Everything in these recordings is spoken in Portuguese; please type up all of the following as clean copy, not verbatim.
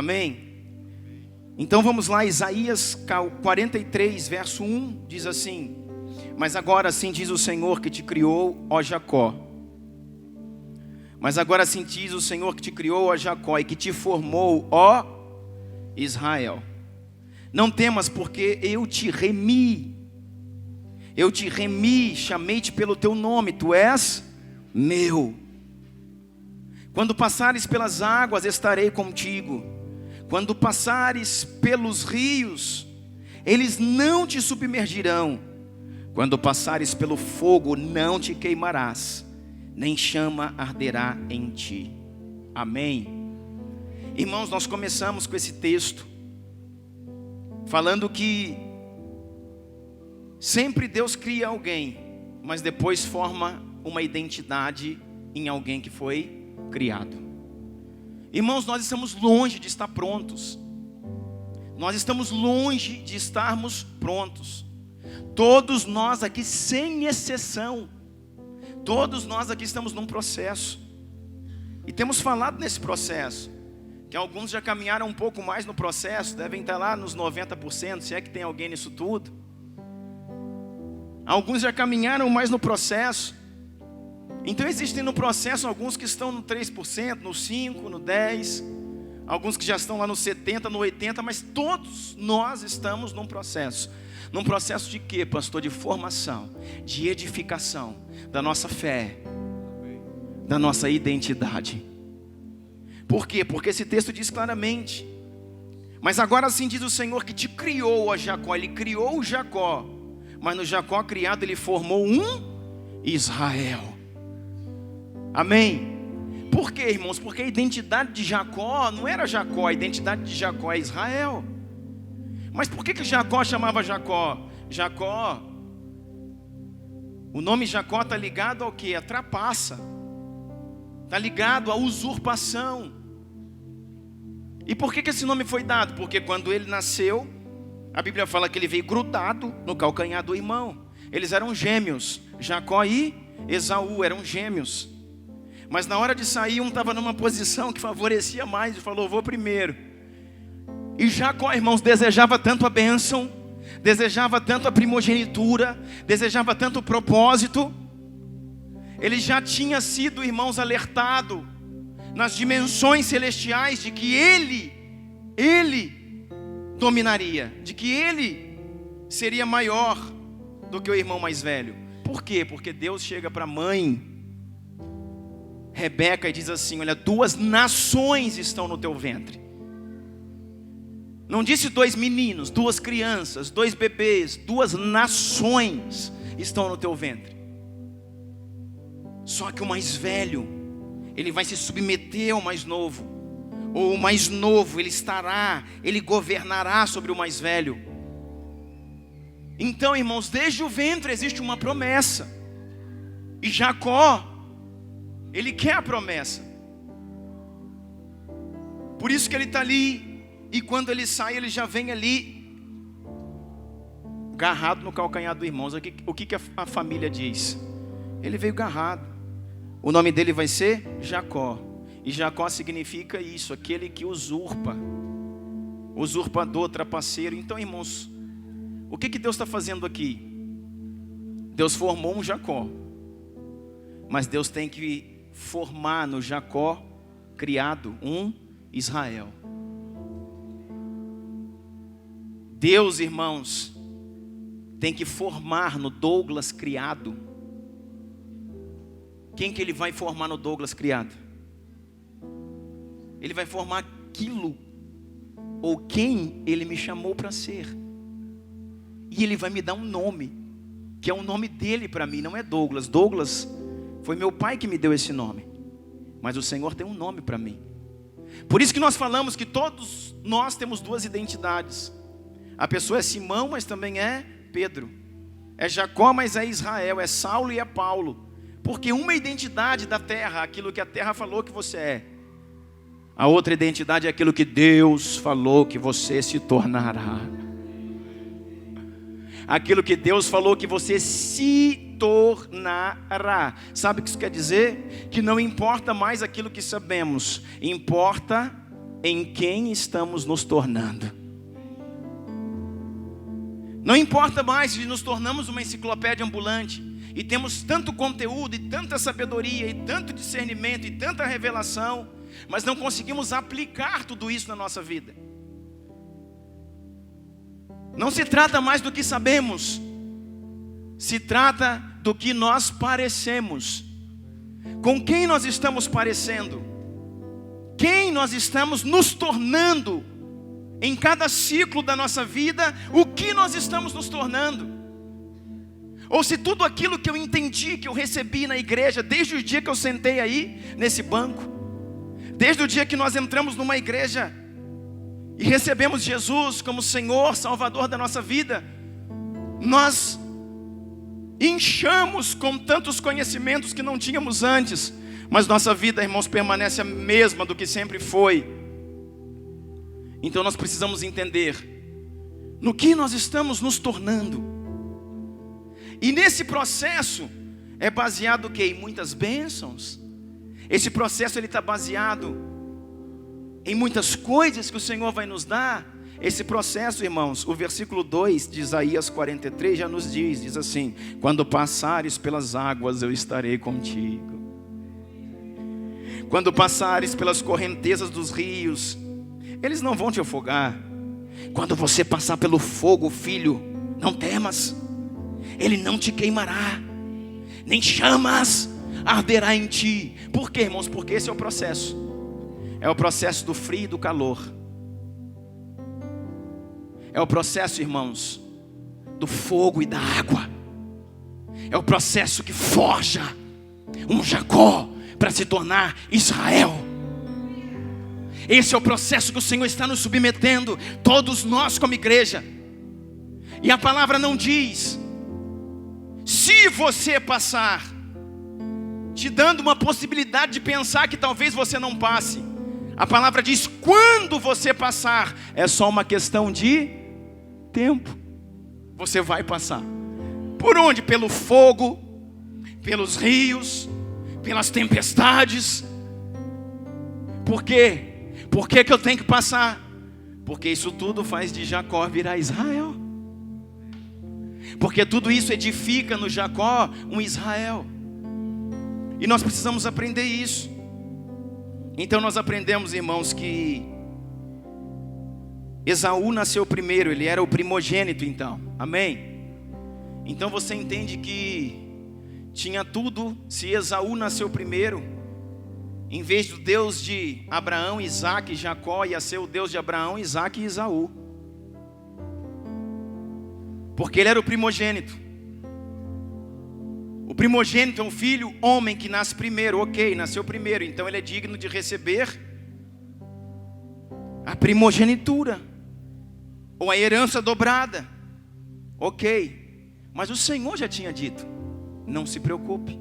Amém? Então vamos lá, Isaías 43, verso 1, diz assim: mas agora assim diz o Senhor que te criou, ó Jacó. Mas agora assim diz o Senhor que te criou, ó Jacó, e que te formou, ó Israel. Não temas, porque eu te remi. Eu te remi, chamei-te pelo teu nome, tu és meu. Quando passares pelas águas, estarei contigo. Quando passares pelos rios, eles não te submergirão. Quando passares pelo fogo, não te queimarás, nem chama arderá em ti. Amém? Irmãos, nós começamos com esse texto falando que sempre Deus cria alguém, mas depois forma uma identidade em alguém que foi criado. Irmãos, nós estamos longe de estar prontos. Nós estamos longe de estarmos prontos. Todos nós aqui, sem exceção, todos nós aqui estamos num processo. E temos falado nesse processo, que alguns já caminharam um pouco mais no processo, devem estar lá nos 90%, se é que tem alguém nisso tudo. Alguns já caminharam mais no processo. Então existem no processo alguns que estão no 3%, no 5%, no 10%, alguns que já estão lá no 70%, no 80%, mas todos nós estamos num processo. Num processo de quê, pastor? De formação, de edificação da nossa fé, da nossa identidade. Por quê? Porque esse texto diz claramente: mas agora sim diz o Senhor que te criou, ó Jacó. Ele criou o Jacó, mas no Jacó criado ele formou um Israel. Amém? Por quê, irmãos? Porque a identidade de Jacó não era Jacó, a identidade de Jacó é Israel. Mas por que Jacó chamava Jacó? Jacó, o nome Jacó está ligado ao que? A trapaça, está ligado à usurpação. E por que esse nome foi dado? Porque quando ele nasceu, a Bíblia fala que ele veio grudado no calcanhar do irmão. Eles eram gêmeos, Jacó e Esaú eram gêmeos. Mas na hora de sair, um estava numa posição que favorecia mais e falou: vou primeiro. E Jacó, irmãos, desejava tanto a bênção, desejava tanto a primogenitura, desejava tanto o propósito. Ele já tinha sido, irmãos, alertado nas dimensões celestiais de que ele dominaria, de que ele seria maior do que o irmão mais velho. Por quê? Porque Deus chega para a mãe Rebeca e diz assim: olha, 2 nações estão no teu ventre. Não disse 2 meninos, 2 crianças, 2 bebês, 2 nações estão no teu ventre. Só que o mais velho, ele vai se submeter ao mais novo. Ou o mais novo, ele governará sobre o mais velho. Então, irmãos, desde o ventre existe uma promessa. E Jacó, ele quer a promessa. Por isso que ele está ali. E quando ele sai, ele já vem ali garrado no calcanhar do irmão. O que a família diz? Ele veio garrado. O nome dele vai ser Jacó. E Jacó significa isso, aquele que usurpa. Usurpador, trapaceiro. Então, irmãos, o que Deus está fazendo aqui? Deus formou um Jacó. Mas Deus tem que formar no Jacó criado um Israel. Deus, irmãos, tem que formar no Douglas criado. Quem que ele vai formar no Douglas criado? Ele vai formar aquilo, ou quem ele me chamou para ser. E ele vai me dar um nome, que é o nome dele para mim, não é Douglas. Douglas foi meu pai que me deu esse nome. Mas o Senhor tem um nome para mim. Por isso que nós falamos que todos nós temos 2 identidades. A pessoa é Simão, mas também é Pedro. É Jacó, mas é Israel. É Saulo e é Paulo. Porque uma identidade da terra, aquilo que a terra falou que você é. A outra identidade é aquilo que Deus falou que você se tornará. Aquilo que Deus falou que você se tornará. Sabe o que isso quer dizer? Que não importa mais aquilo que sabemos. Importa em quem estamos nos tornando. Não importa mais se nos tornamos uma enciclopédia ambulante e temos tanto conteúdo e tanta sabedoria e tanto discernimento e tanta revelação, mas não conseguimos aplicar tudo isso na nossa vida. Não se trata mais do que sabemos, se trata do que nós parecemos. Com quem nós estamos parecendo? Quem nós estamos nos tornando? Em cada ciclo da nossa vida, o que nós estamos nos tornando? Ou se tudo aquilo que eu entendi, que eu recebi na igreja, desde o dia que eu sentei aí, nesse banco, desde o dia que nós entramos numa igreja e recebemos Jesus como Senhor, Salvador da nossa vida, nós inchamos com tantos conhecimentos que não tínhamos antes, mas nossa vida, irmãos, permanece a mesma do que sempre foi. Então nós precisamos entender no que nós estamos nos tornando. E nesse processo é baseado o quê? Em muitas bênçãos. Esse processo ele está baseado em muitas coisas que o Senhor vai nos dar. Esse processo, irmãos, o versículo 2 de Isaías 43 já nos diz assim: quando passares pelas águas eu estarei contigo. Quando passares pelas correntezas dos rios, eles não vão te afogar. Quando você passar pelo fogo, filho, não temas, ele não te queimará, nem chamas arderá em ti. Por quê, irmãos? Porque esse é o processo. É o processo do frio e do calor. É o processo, irmãos, do fogo e da água. É o processo que forja um Jacó para se tornar Israel. Esse é o processo que o Senhor está nos submetendo, todos nós como igreja. E a palavra não diz se você passar, te dando uma possibilidade de pensar que talvez você não passe. A palavra diz quando você passar. É só uma questão de tempo. Você vai passar. Por onde? Pelo fogo, pelos rios, pelas tempestades. Por quê? Por que eu tenho que passar? Porque isso tudo faz de Jacó virar Israel. Porque tudo isso edifica no Jacó um Israel. E nós precisamos aprender isso. Então nós aprendemos, irmãos, que Esaú nasceu primeiro, ele era o primogênito então. Amém? Então você entende que tinha tudo, se Esaú nasceu primeiro, em vez do Deus de Abraão, Isaac e Jacó, ia ser o Deus de Abraão, Isaac e Esaú. Porque ele era o primogênito. O primogênito é um filho, homem que nasce primeiro. Ok, nasceu primeiro, então ele é digno de receber a primogenitura, ou a herança dobrada. Ok, mas o Senhor já tinha dito: não se preocupe,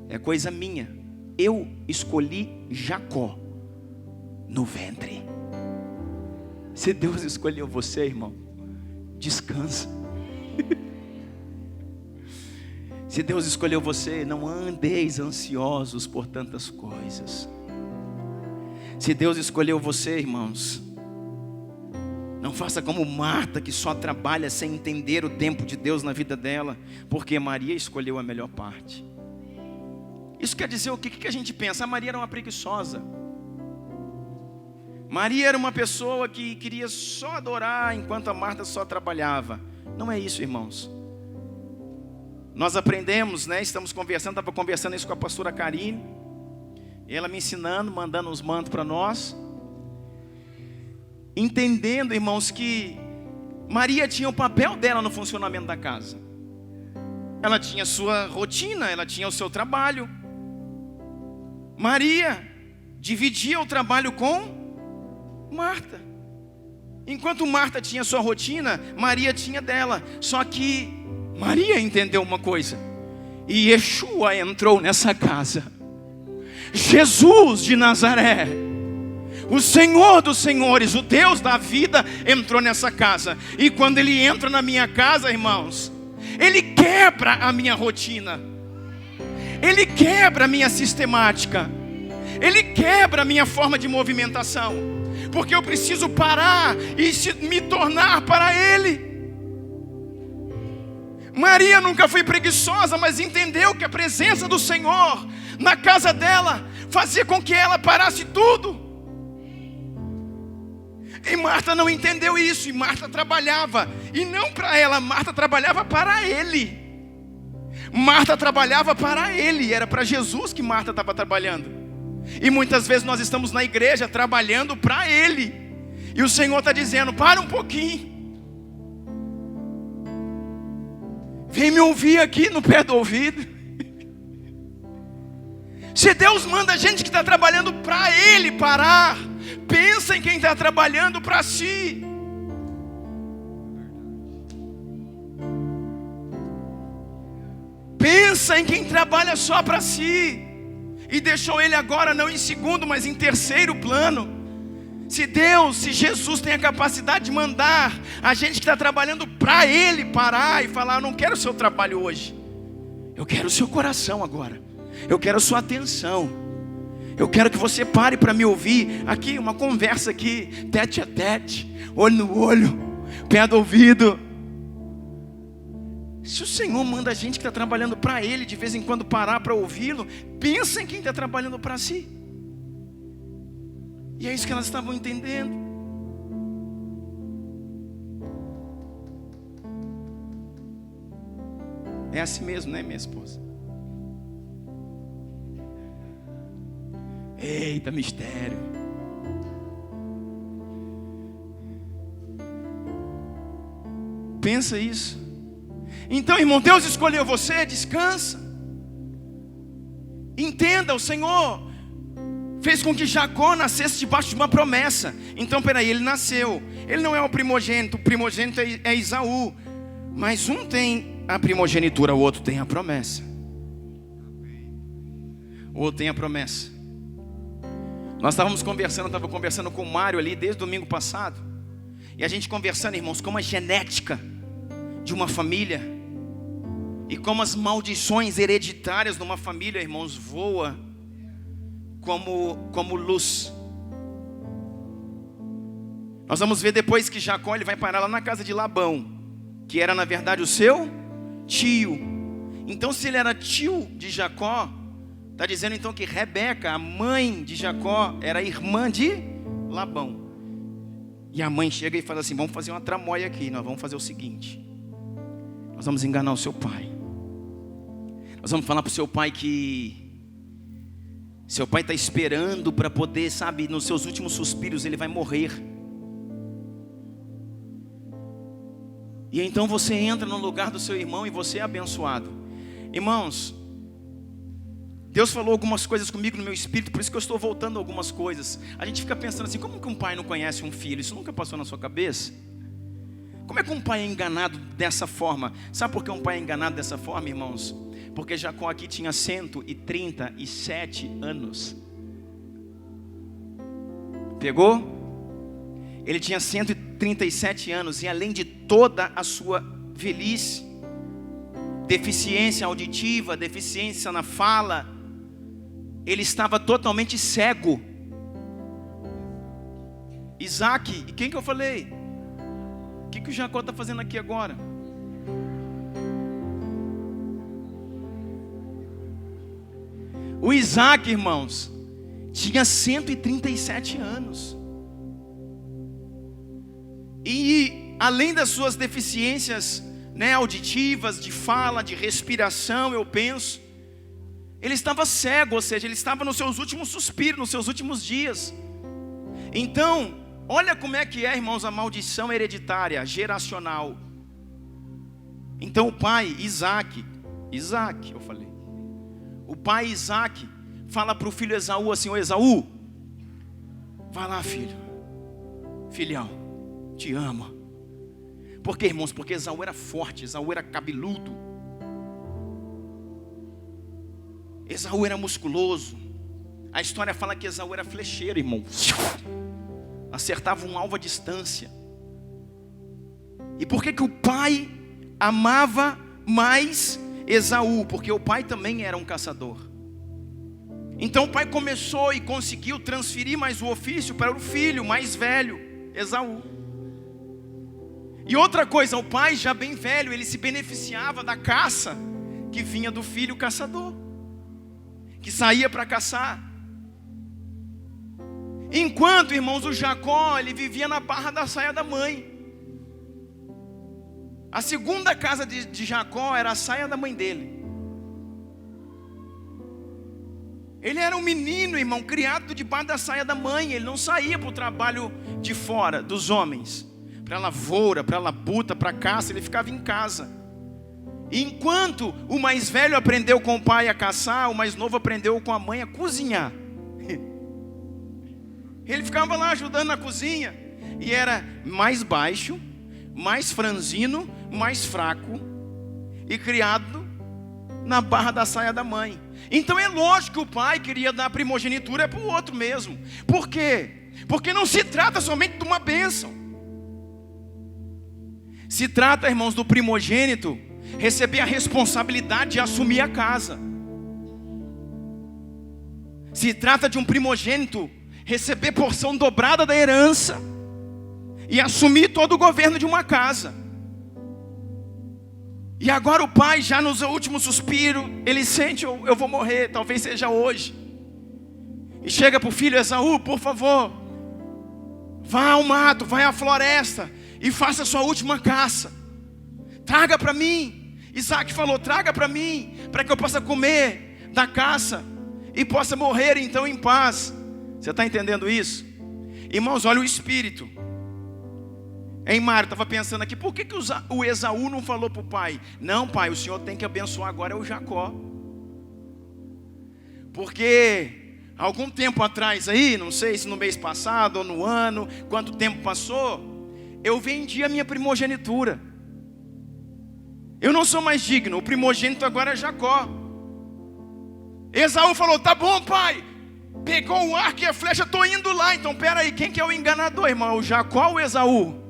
é coisa minha. Eu escolhi Jacó no ventre. Se Deus escolheu você, irmão, descansa. Se Deus escolheu você, não andeis ansiosos por tantas coisas. Se Deus escolheu você, irmãos, não faça como Marta, que só trabalha sem entender o tempo de Deus na vida dela, porque Maria escolheu a melhor parte. Isso quer dizer o quê? O que a gente pensa? A Maria era uma preguiçosa. Maria era uma pessoa que queria só adorar, enquanto a Marta só trabalhava. Não é isso, irmãos. Nós aprendemos, né? Estava conversando isso com a pastora Karine, ela me ensinando, mandando uns mantos para nós, entendendo, irmãos, que Maria tinha o papel dela no funcionamento da casa. Ela tinha sua rotina, ela tinha o seu trabalho. Maria dividia o trabalho com Marta. Enquanto Marta tinha sua rotina, Maria tinha dela. Só que Maria entendeu uma coisa: e Yeshua entrou nessa casa. Jesus de Nazaré, o Senhor dos senhores, o Deus da vida, entrou nessa casa. E quando Ele entra na minha casa, irmãos, Ele quebra a minha rotina, Ele quebra a minha sistemática, Ele quebra a minha forma de movimentação. porque eu preciso parar e me tornar para Ele. Maria nunca foi preguiçosa, mas entendeu que a presença do Senhor na casa dela fazia com que ela parasse tudo. E Marta não entendeu isso, e Marta trabalhava, e não para ela, Marta trabalhava para Ele. Marta trabalhava para Ele, era para Jesus que Marta estava trabalhando. E muitas vezes nós estamos na igreja trabalhando para Ele, e o Senhor está dizendo: para um pouquinho, vem me ouvir aqui no pé do ouvido. Se Deus manda a gente que está trabalhando para Ele parar, pensa em quem está trabalhando para si. Pensa em quem trabalha só para si, e deixou Ele agora não em segundo, mas em terceiro plano. Se Jesus tem a capacidade de mandar a gente que está trabalhando para Ele parar e falar: eu não quero o seu trabalho hoje, eu quero o seu coração agora, eu quero a sua atenção, eu quero que você pare para me ouvir aqui, uma conversa aqui, tete a tete, olho no olho, pé do ouvido. Se o Senhor manda a gente que está trabalhando para Ele de vez em quando parar para ouvi-lo, pensa em quem está trabalhando para si. E é isso que elas estavam entendendo. É assim mesmo, né, minha esposa? Eita, mistério. Pensa isso. Então, irmão, Deus escolheu você, descansa. Entenda, o Senhor fez com que Jacó nascesse debaixo de uma promessa. Então, peraí, ele nasceu. Ele não é o primogênito é Esaú. Mas um tem a primogenitura, o outro tem a promessa. O outro tem a promessa. Nós estava conversando com o Mário ali desde o domingo passado. E a gente conversando, irmãos, como a genética de uma família e como as maldições hereditárias de uma família, irmãos, voa como luz. Nós vamos ver depois que Jacó ele vai parar lá na casa de Labão, que era na verdade o seu tio. Então, se ele era tio de Jacó, está dizendo então que Rebeca, a mãe de Jacó, era irmã de Labão. E a mãe chega e fala assim: vamos fazer uma tramóia aqui, nós vamos fazer o seguinte, nós vamos enganar o seu pai. Nós vamos falar para o seu pai que seu pai está esperando para poder, sabe, nos seus últimos suspiros ele vai morrer. E então você entra no lugar do seu irmão e você é abençoado. Irmãos, Deus falou algumas coisas comigo no meu espírito, por isso que eu estou voltando a algumas coisas. A gente fica pensando assim: como que um pai não conhece um filho? Isso nunca passou na sua cabeça? Como é que um pai é enganado dessa forma? Sabe por que um pai é enganado dessa forma, irmãos? Porque Jacó aqui tinha 137 anos. Pegou? Ele tinha 137 anos, e além de toda a sua velhice, deficiência auditiva, deficiência na fala, ele estava totalmente cego. Isaac, e quem que eu falei? O que o Jacó está fazendo aqui agora? O Isaac, irmãos, tinha 137 anos. E além das suas deficiências, né, auditivas, de fala, de respiração, eu penso, ele estava cego, ou seja, ele estava nos seus últimos suspiros, nos seus últimos dias. Então, olha como é que é, irmãos, a maldição hereditária, geracional. Então o pai Isaac, eu falei, o pai Isaac fala para o filho Esaú assim: ô Esaú, vai lá, filho, filhão, te amo. Por quê, irmãos? Porque Esaú era forte, Esaú era cabeludo, Esaú era musculoso. A história fala que Esaú era flecheiro, irmão, acertava um alvo à distância. E por que que o pai amava mais Esaú? Porque o pai também era um caçador. Então o pai começou e conseguiu transferir mais o ofício para o filho mais velho, Esaú. E outra coisa, o pai já bem velho, ele se beneficiava da caça que vinha do filho caçador, que saía para caçar. Enquanto, irmãos, o Jacó, ele vivia na barra da saia da mãe. A segunda casa de Jacó era a saia da mãe dele. Ele era um menino, irmão, criado debaixo da saia da mãe. Ele não saía para o trabalho de fora, dos homens, para a lavoura, para a labuta, para a caça. Ele ficava em casa. E enquanto o mais velho aprendeu com o pai a caçar, o mais novo aprendeu com a mãe a cozinhar. Ele ficava lá ajudando na cozinha. E era mais baixo, mais franzino, mais fraco, e criado na barra da saia da mãe. Então é lógico que o pai queria dar primogenitura para o outro mesmo. Por quê? Porque não se trata somente de uma bênção. Se trata, irmãos, do primogênito receber a responsabilidade de assumir a casa. Se trata de um primogênito receber porção dobrada da herança e assumir todo o governo de uma casa. E agora o pai, já no seu último suspiro, ele sente: eu vou morrer, talvez seja hoje. E chega para o filho: Esaú, por favor, vá ao mato, vai à floresta e faça a sua última caça. Traga para mim. Isaac falou: traga para mim, para que eu possa comer da caça e possa morrer então em paz. Você está entendendo isso? Irmãos, olha o espírito. Hein, Mário, estava pensando aqui, por que o Esaú não falou para o pai: não, pai, o senhor tem que abençoar agora é o Jacó? Porque algum tempo atrás aí, não sei se no mês passado ou no ano, quanto tempo passou, eu vendi a minha primogenitura. Eu não sou mais digno, o primogênito agora é Jacó. Esaú falou: tá bom, pai. Pegou o arco e a flecha, estou indo lá. Então peraí, quem que é o enganador, irmão? O Jacó ou o Esaú?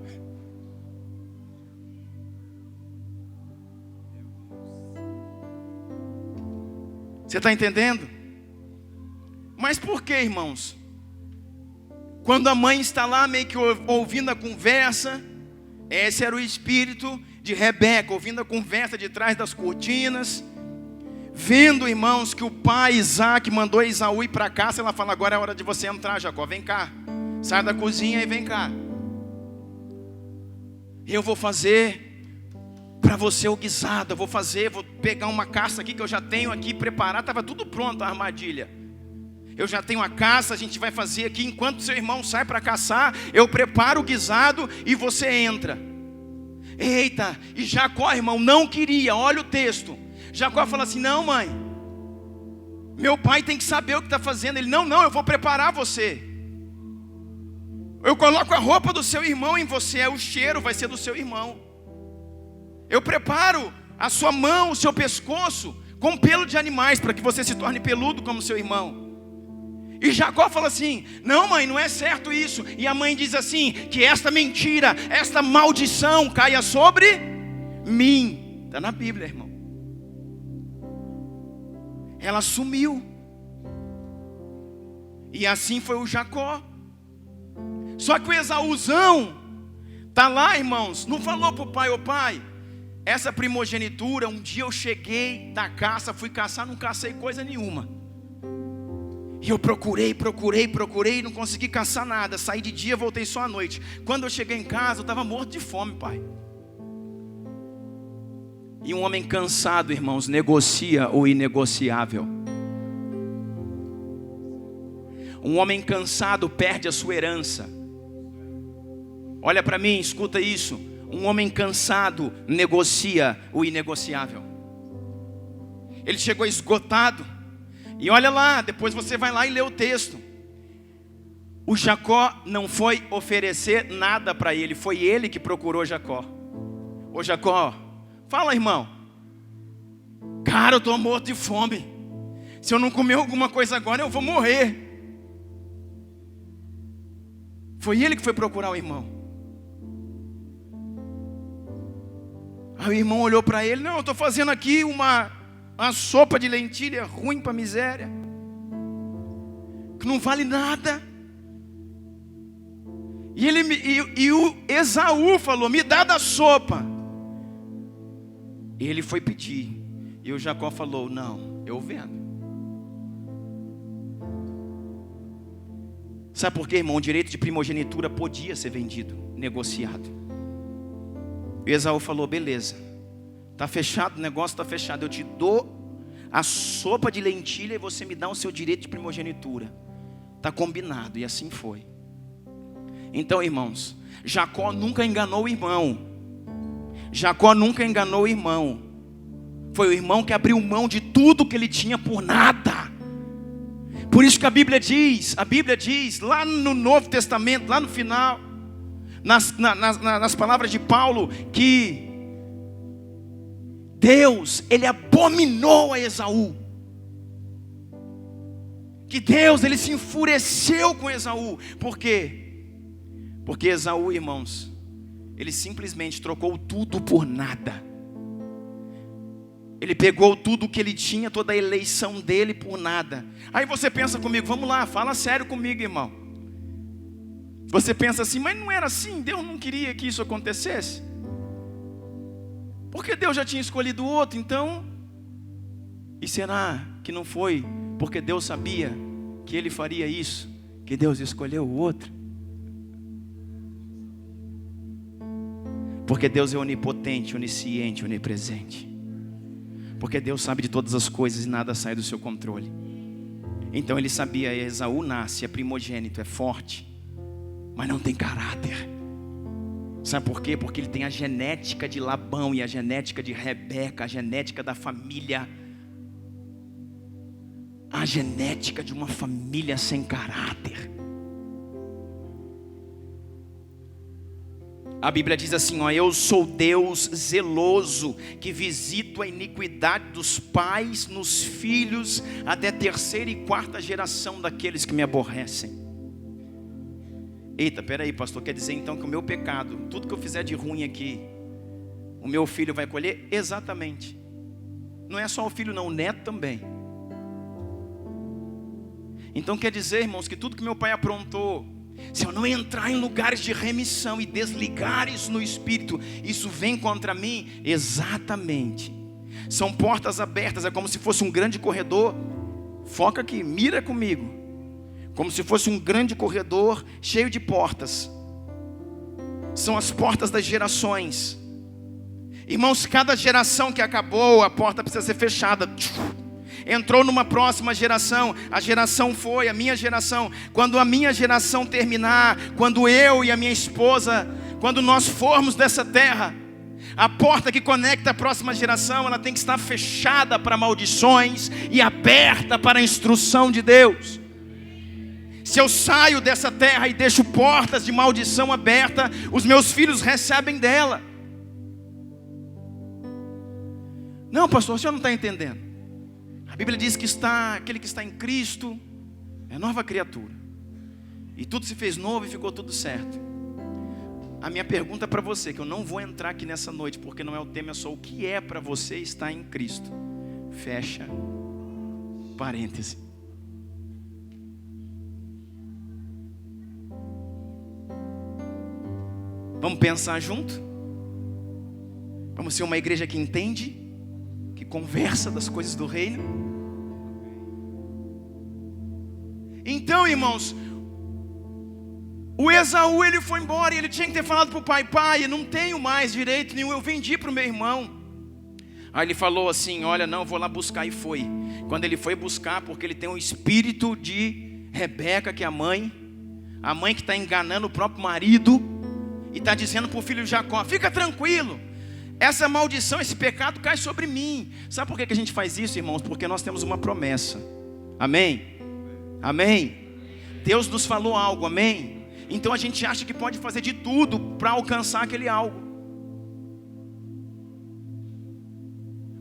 Você está entendendo? Mas por que, irmãos? Quando a mãe está lá meio que ouvindo a conversa, esse era o espírito de Rebeca, ouvindo a conversa de trás das cortinas, vendo, irmãos, que o pai Isaac mandou Esaú ir para casa. Ela fala: agora é a hora de você entrar, Jacó, vem cá, sai da cozinha e vem cá. Eu vou fazer para você o guisado, vou pegar uma caça aqui que eu já tenho aqui preparada, estava tudo pronto a armadilha. Eu já tenho a caça, a gente vai fazer aqui, enquanto seu irmão sai para caçar, eu preparo o guisado e você entra. Eita, e Jacó, irmão, não queria, olha o texto. Jacó fala assim: não, mãe, meu pai tem que saber o que está fazendo. Ele: não, eu vou preparar você. Eu coloco a roupa do seu irmão em você, o cheiro vai ser do seu irmão. Eu preparo a sua mão, o seu pescoço com pelo de animais, para que você se torne peludo como seu irmão. E Jacó fala assim: não, mãe, não é certo isso. E a mãe diz assim: que esta mentira, esta maldição caia sobre mim. Está na Bíblia, irmão. Ela sumiu. E assim foi o Jacó. Só que o Esaúzão está lá, irmãos, não falou para o pai: ô pai, essa primogenitura, um dia eu cheguei da caça, fui caçar, não cacei coisa nenhuma. E eu procurei, não consegui caçar nada. Saí de dia, voltei só à noite. Quando eu cheguei em casa, eu estava morto de fome, pai. E um homem cansado, irmãos, negocia o inegociável. Um homem cansado perde a sua herança. Olha para mim, escuta isso. Um homem cansado negocia o inegociável. Ele chegou esgotado. E olha lá, depois você vai lá e lê o texto. O Jacó não foi oferecer nada para ele, foi ele que procurou Jacó. Ô Jacó, fala, irmão. Cara, eu estou morto de fome. Se eu não comer alguma coisa agora, eu vou morrer. Foi ele que foi procurar o irmão. Aí o irmão olhou para ele: não, eu estou fazendo aqui uma sopa de lentilha ruim para miséria. que não vale nada. E o Esaú falou: me dá da sopa. Ele foi pedir, e o Jacó falou: não, eu vendo. Sabe por quê, irmão? O direito de primogenitura podia ser vendido, negociado. E Esaú falou: beleza, está fechado, o negócio está fechado, eu te dou a sopa de lentilha e você me dá o seu direito de primogenitura. Está combinado, e assim foi. Então, irmãos, Jacó nunca enganou o irmão. Jacó nunca enganou o irmão. Foi o irmão que abriu mão de tudo que ele tinha por nada. Por isso que a Bíblia diz lá no Novo Testamento, lá no final, nas palavras de Paulo, que Deus, ele abominou a Esaú. Que Deus, ele se enfureceu com Esaú. Por quê? Porque Esaú, irmãos, ele simplesmente trocou tudo por nada. Ele pegou tudo que ele tinha, toda a eleição dele por nada. Aí você pensa comigo, vamos lá, fala sério comigo, irmão. Você pensa assim, mas não era assim, Deus não queria que isso acontecesse? Porque Deus já tinha escolhido o outro, então? E será que não foi porque Deus sabia que ele faria isso, que Deus escolheu o outro? Porque Deus é onipotente, onisciente, onipresente. Porque Deus sabe de todas as coisas e nada sai do seu controle. Então ele sabia, Esaú nasce, é primogênito, é forte, mas não tem caráter. Sabe por quê? Porque ele tem a genética de Labão e a genética de Rebeca, a genética da família. A genética de uma família sem caráter. A Bíblia diz assim, ó: eu sou Deus zeloso, que visito a iniquidade dos pais nos filhos, até terceira e quarta geração daqueles que me aborrecem. Eita, peraí, pastor, quer dizer então que o meu pecado, tudo que eu fizer de ruim aqui, o meu filho vai colher? Exatamente. Não é só o filho não, o neto também. Então quer dizer, irmãos, que tudo que meu pai aprontou, se eu não entrar em lugares de remissão e desligar isso no Espírito, isso vem contra mim? Exatamente. São portas abertas, é como se fosse um grande corredor. Foca aqui, mira comigo. Como se fosse um grande corredor cheio de portas. São as portas das gerações. Irmãos, cada geração que acabou, a porta precisa ser fechada. Entrou numa próxima geração, a geração foi, a minha geração. Quando a minha geração terminar, quando eu e a minha esposa, quando nós formos dessa terra, a porta que conecta a próxima geração, ela tem que estar fechada para maldições e aberta para a instrução de Deus. Se eu saio dessa terra e deixo portas de maldição abertas, os meus filhos recebem dela. Não, pastor, o senhor não está entendendo. A Bíblia diz que aquele que está em Cristo é nova criatura. E tudo se fez novo e ficou tudo certo. A minha pergunta para você, que eu não vou entrar aqui nessa noite, porque não é o tema, é só o que é para você estar em Cristo. Fecha parêntese. Vamos pensar junto? Vamos ser uma igreja que entende, que conversa das coisas do reino. Então, irmãos, o Esaú, ele foi embora e ele tinha que ter falado para o pai: pai, eu não tenho mais direito nenhum, eu vendi para o meu irmão. Aí ele falou assim: olha, não, eu vou lá buscar. E foi. Quando ele foi buscar, porque ele tem um espírito de Rebeca, que é a mãe que está enganando o próprio marido, e está dizendo para o filho de Jacó: fica tranquilo, essa maldição, esse pecado cai sobre mim. Sabe por que a gente faz isso, irmãos? Porque nós temos uma promessa. Amém? Amém? Deus nos falou algo, amém? Então a gente acha que pode fazer de tudo para alcançar aquele algo.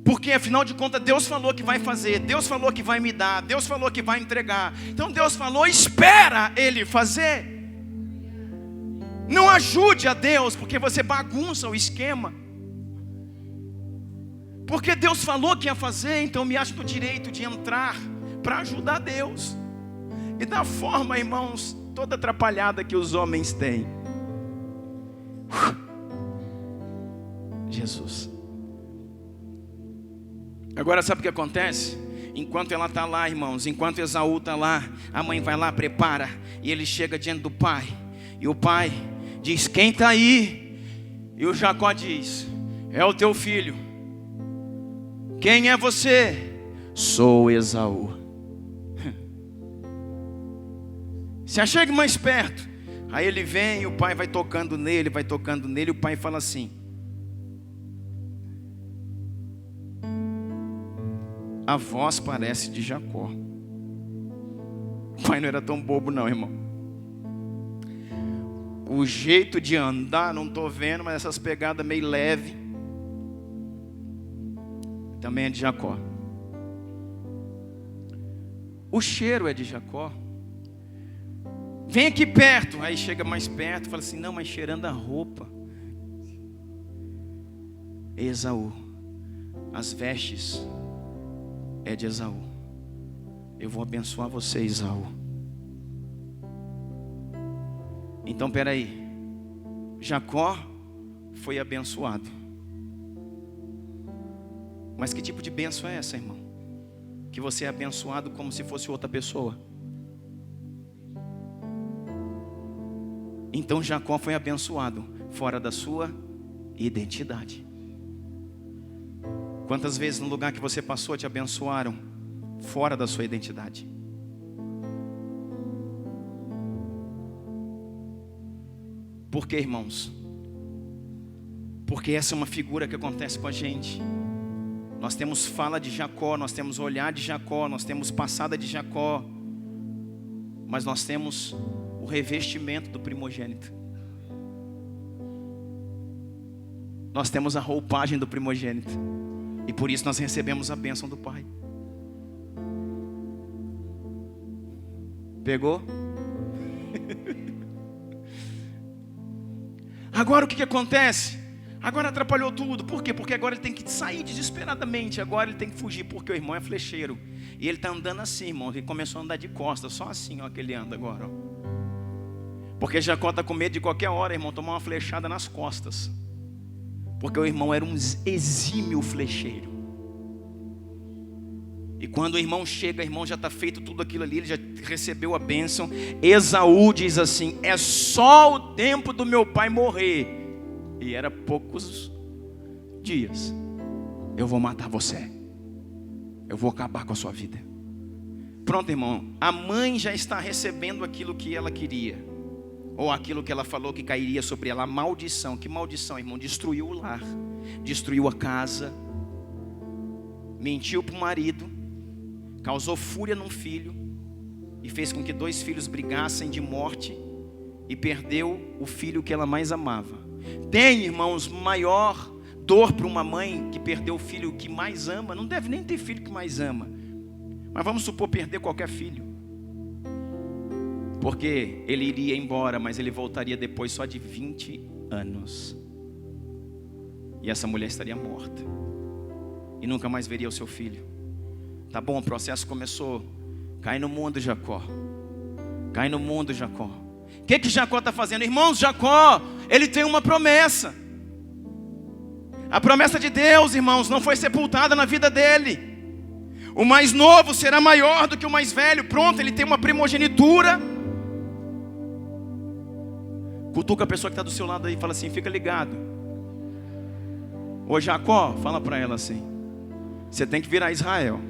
Porque afinal de contas Deus falou que vai fazer, Deus falou que vai me dar, Deus falou que vai entregar. Então Deus falou, espera Ele fazer. Não ajude a Deus, porque você bagunça o esquema. Porque Deus falou que ia fazer, então me acho no direito de entrar para ajudar Deus. E da forma, irmãos, toda atrapalhada que os homens têm. Jesus. Agora sabe o que acontece? Enquanto ela está lá, irmãos, enquanto Esaú está lá, a mãe vai lá, prepara, e ele chega diante do pai, e o pai diz: quem está aí? E o Jacó diz: é o teu filho. Quem é você? Sou Esaú. Se achegue mais perto. Aí ele vem, e o pai vai tocando nele, e o pai fala assim: a voz parece de Jacó. O pai não era tão bobo não, irmão. O jeito de andar, não estou vendo, mas essas pegadas meio leve, também é de Jacó. O cheiro é de Jacó. Vem aqui perto. Aí chega mais perto, fala assim: não, mas cheirando a roupa. Esaú, as vestes é de Esaú. Eu vou abençoar você, Esaú. Então, peraí. Jacó foi abençoado. Mas que tipo de bênção é essa, irmão? Que você é abençoado como se fosse outra pessoa. Então Jacó foi abençoado fora da sua identidade. Quantas vezes no lugar que você passou te abençoaram fora da sua identidade? Por quê, irmãos? Porque essa é uma figura que acontece com a gente. Nós temos fala de Jacó, nós temos olhar de Jacó, nós temos passada de Jacó, mas nós temos o revestimento do primogênito. Nós temos a roupagem do primogênito. E por isso nós recebemos a bênção do Pai. Pegou? Agora o que acontece? Agora atrapalhou tudo. Por quê? Porque agora ele tem que sair desesperadamente. Agora ele tem que fugir, porque o irmão é flecheiro. E ele está andando assim, irmão. Ele começou a andar de costas, só assim, ó, que ele anda agora, ó. Porque Jacó está com medo de qualquer hora, irmão, tomar uma flechada nas costas. Porque o irmão era um exímio flecheiro. E quando o irmão chega, o irmão já está feito tudo aquilo ali, ele já recebeu a bênção. Esaú diz assim: é só o tempo do meu pai morrer. E era poucos dias. Eu vou matar você. Eu vou acabar com a sua vida. Pronto, irmão. A mãe já está recebendo aquilo que ela queria. Ou aquilo que ela falou que cairia sobre ela. A maldição. Que maldição, irmão? Destruiu o lar. Destruiu a casa. Mentiu para o marido. Causou fúria num filho. E fez com que 2 filhos brigassem de morte. E perdeu o filho que ela mais amava. Tem, irmãos, maior dor para uma mãe que perdeu o filho que mais ama. Não deve nem ter filho que mais ama. Mas vamos supor perder qualquer filho. Porque ele iria embora, mas ele voltaria depois só de 20 anos. E essa mulher estaria morta. E nunca mais veria o seu filho. Tá bom, o processo começou. Cai no mundo, Jacó. Cai no mundo, Jacó. O que Jacó está fazendo? Irmãos, Jacó, ele tem uma promessa. A promessa de Deus, irmãos, não foi sepultada na vida dele. O mais novo será maior do que o mais velho. Pronto, ele tem uma primogenitura. Cutuca a pessoa que está do seu lado aí e fala assim: fica ligado. Ô Jacó, fala para ela assim: você tem que virar Israel.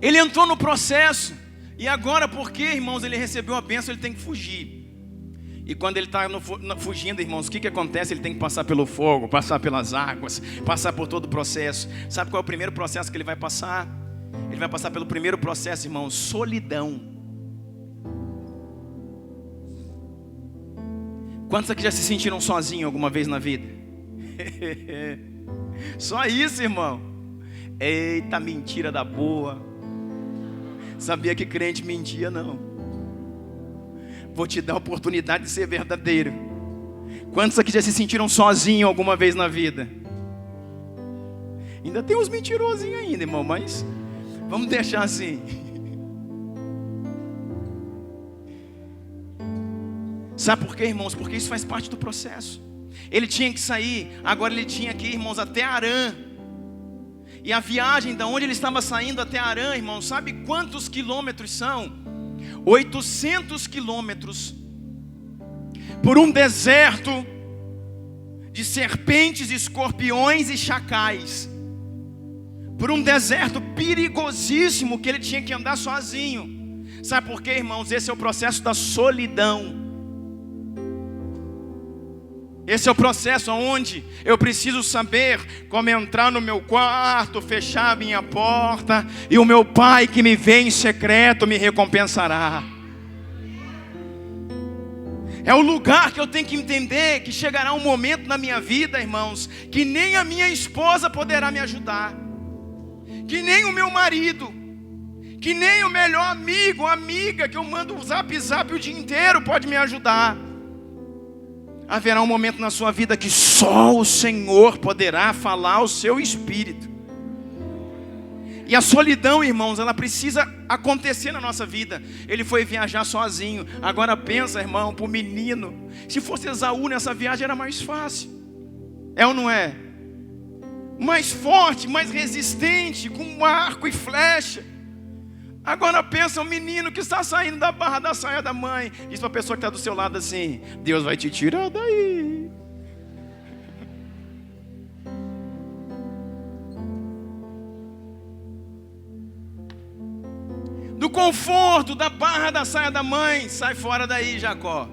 Ele entrou no processo. E agora, porque, irmãos, ele recebeu a bênção, ele tem que fugir. E quando ele está fugindo, irmãos, o que acontece? Ele tem que passar pelo fogo, passar pelas águas, passar por todo o processo. Sabe qual é o primeiro processo que ele vai passar? Ele vai passar pelo primeiro processo, irmãos: solidão. Quantos aqui já se sentiram sozinhos alguma vez na vida? Só isso, irmão. Eita, mentira da boa. Sabia que crente mentia, não. Vou te dar a oportunidade de ser verdadeiro. Quantos aqui já se sentiram sozinhos alguma vez na vida? Ainda tem uns mentirosinhos ainda, irmão, mas vamos deixar assim. Sabe por quê, irmãos? Porque isso faz parte do processo. Ele tinha que sair, agora ele tinha que ir, irmãos, até Harã. E a viagem da onde ele estava saindo até Harã, irmãos, sabe quantos quilômetros são? 800 quilômetros. Por um deserto de serpentes, escorpiões e chacais. Por um deserto perigosíssimo que ele tinha que andar sozinho. Sabe por quê, irmãos? Esse é o processo da solidão. Esse é o processo onde eu preciso saber como entrar no meu quarto, fechar a minha porta, e o meu Pai que me vê em secreto me recompensará. É o lugar que eu tenho que entender que chegará um momento na minha vida, irmãos, que nem a minha esposa poderá me ajudar, que nem o meu marido, que nem o melhor amigo, amiga que eu mando o zap o dia inteiro pode me ajudar. Haverá um momento na sua vida que só o Senhor poderá falar ao seu espírito. E a solidão, irmãos, ela precisa acontecer na nossa vida. Ele foi viajar sozinho. Agora pensa, irmão, para o menino. Se fosse Esaú nessa viagem era mais fácil. É ou não é? Mais forte, mais resistente, com arco e flecha. Agora pensa, um menino que está saindo da barra da saia da mãe. Diz para a pessoa que está do seu lado assim: Deus vai te tirar daí. Do conforto da barra da saia da mãe, sai fora daí, Jacó.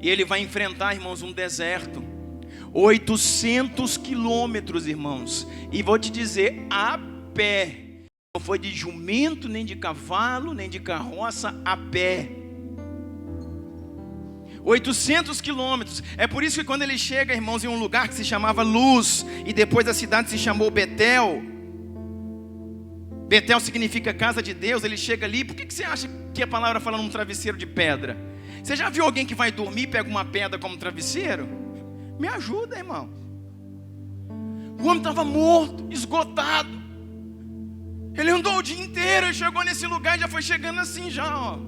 E ele vai enfrentar, irmãos, um deserto. 800 quilômetros, irmãos. E vou te dizer, a pé. Não foi de jumento, nem de cavalo, nem de carroça, a pé. 800 quilômetros. É por isso que quando ele chega, irmãos, em um lugar que se chamava Luz, e depois a cidade se chamou Betel. Betel significa casa de Deus. Ele chega ali. Por que você acha que a palavra fala num travesseiro de pedra? Você já viu alguém que vai dormir e pega uma pedra como travesseiro? Me ajuda, irmão. O homem estava morto, esgotado. Ele andou o dia inteiro, ele chegou nesse lugar e já foi chegando assim já, ó.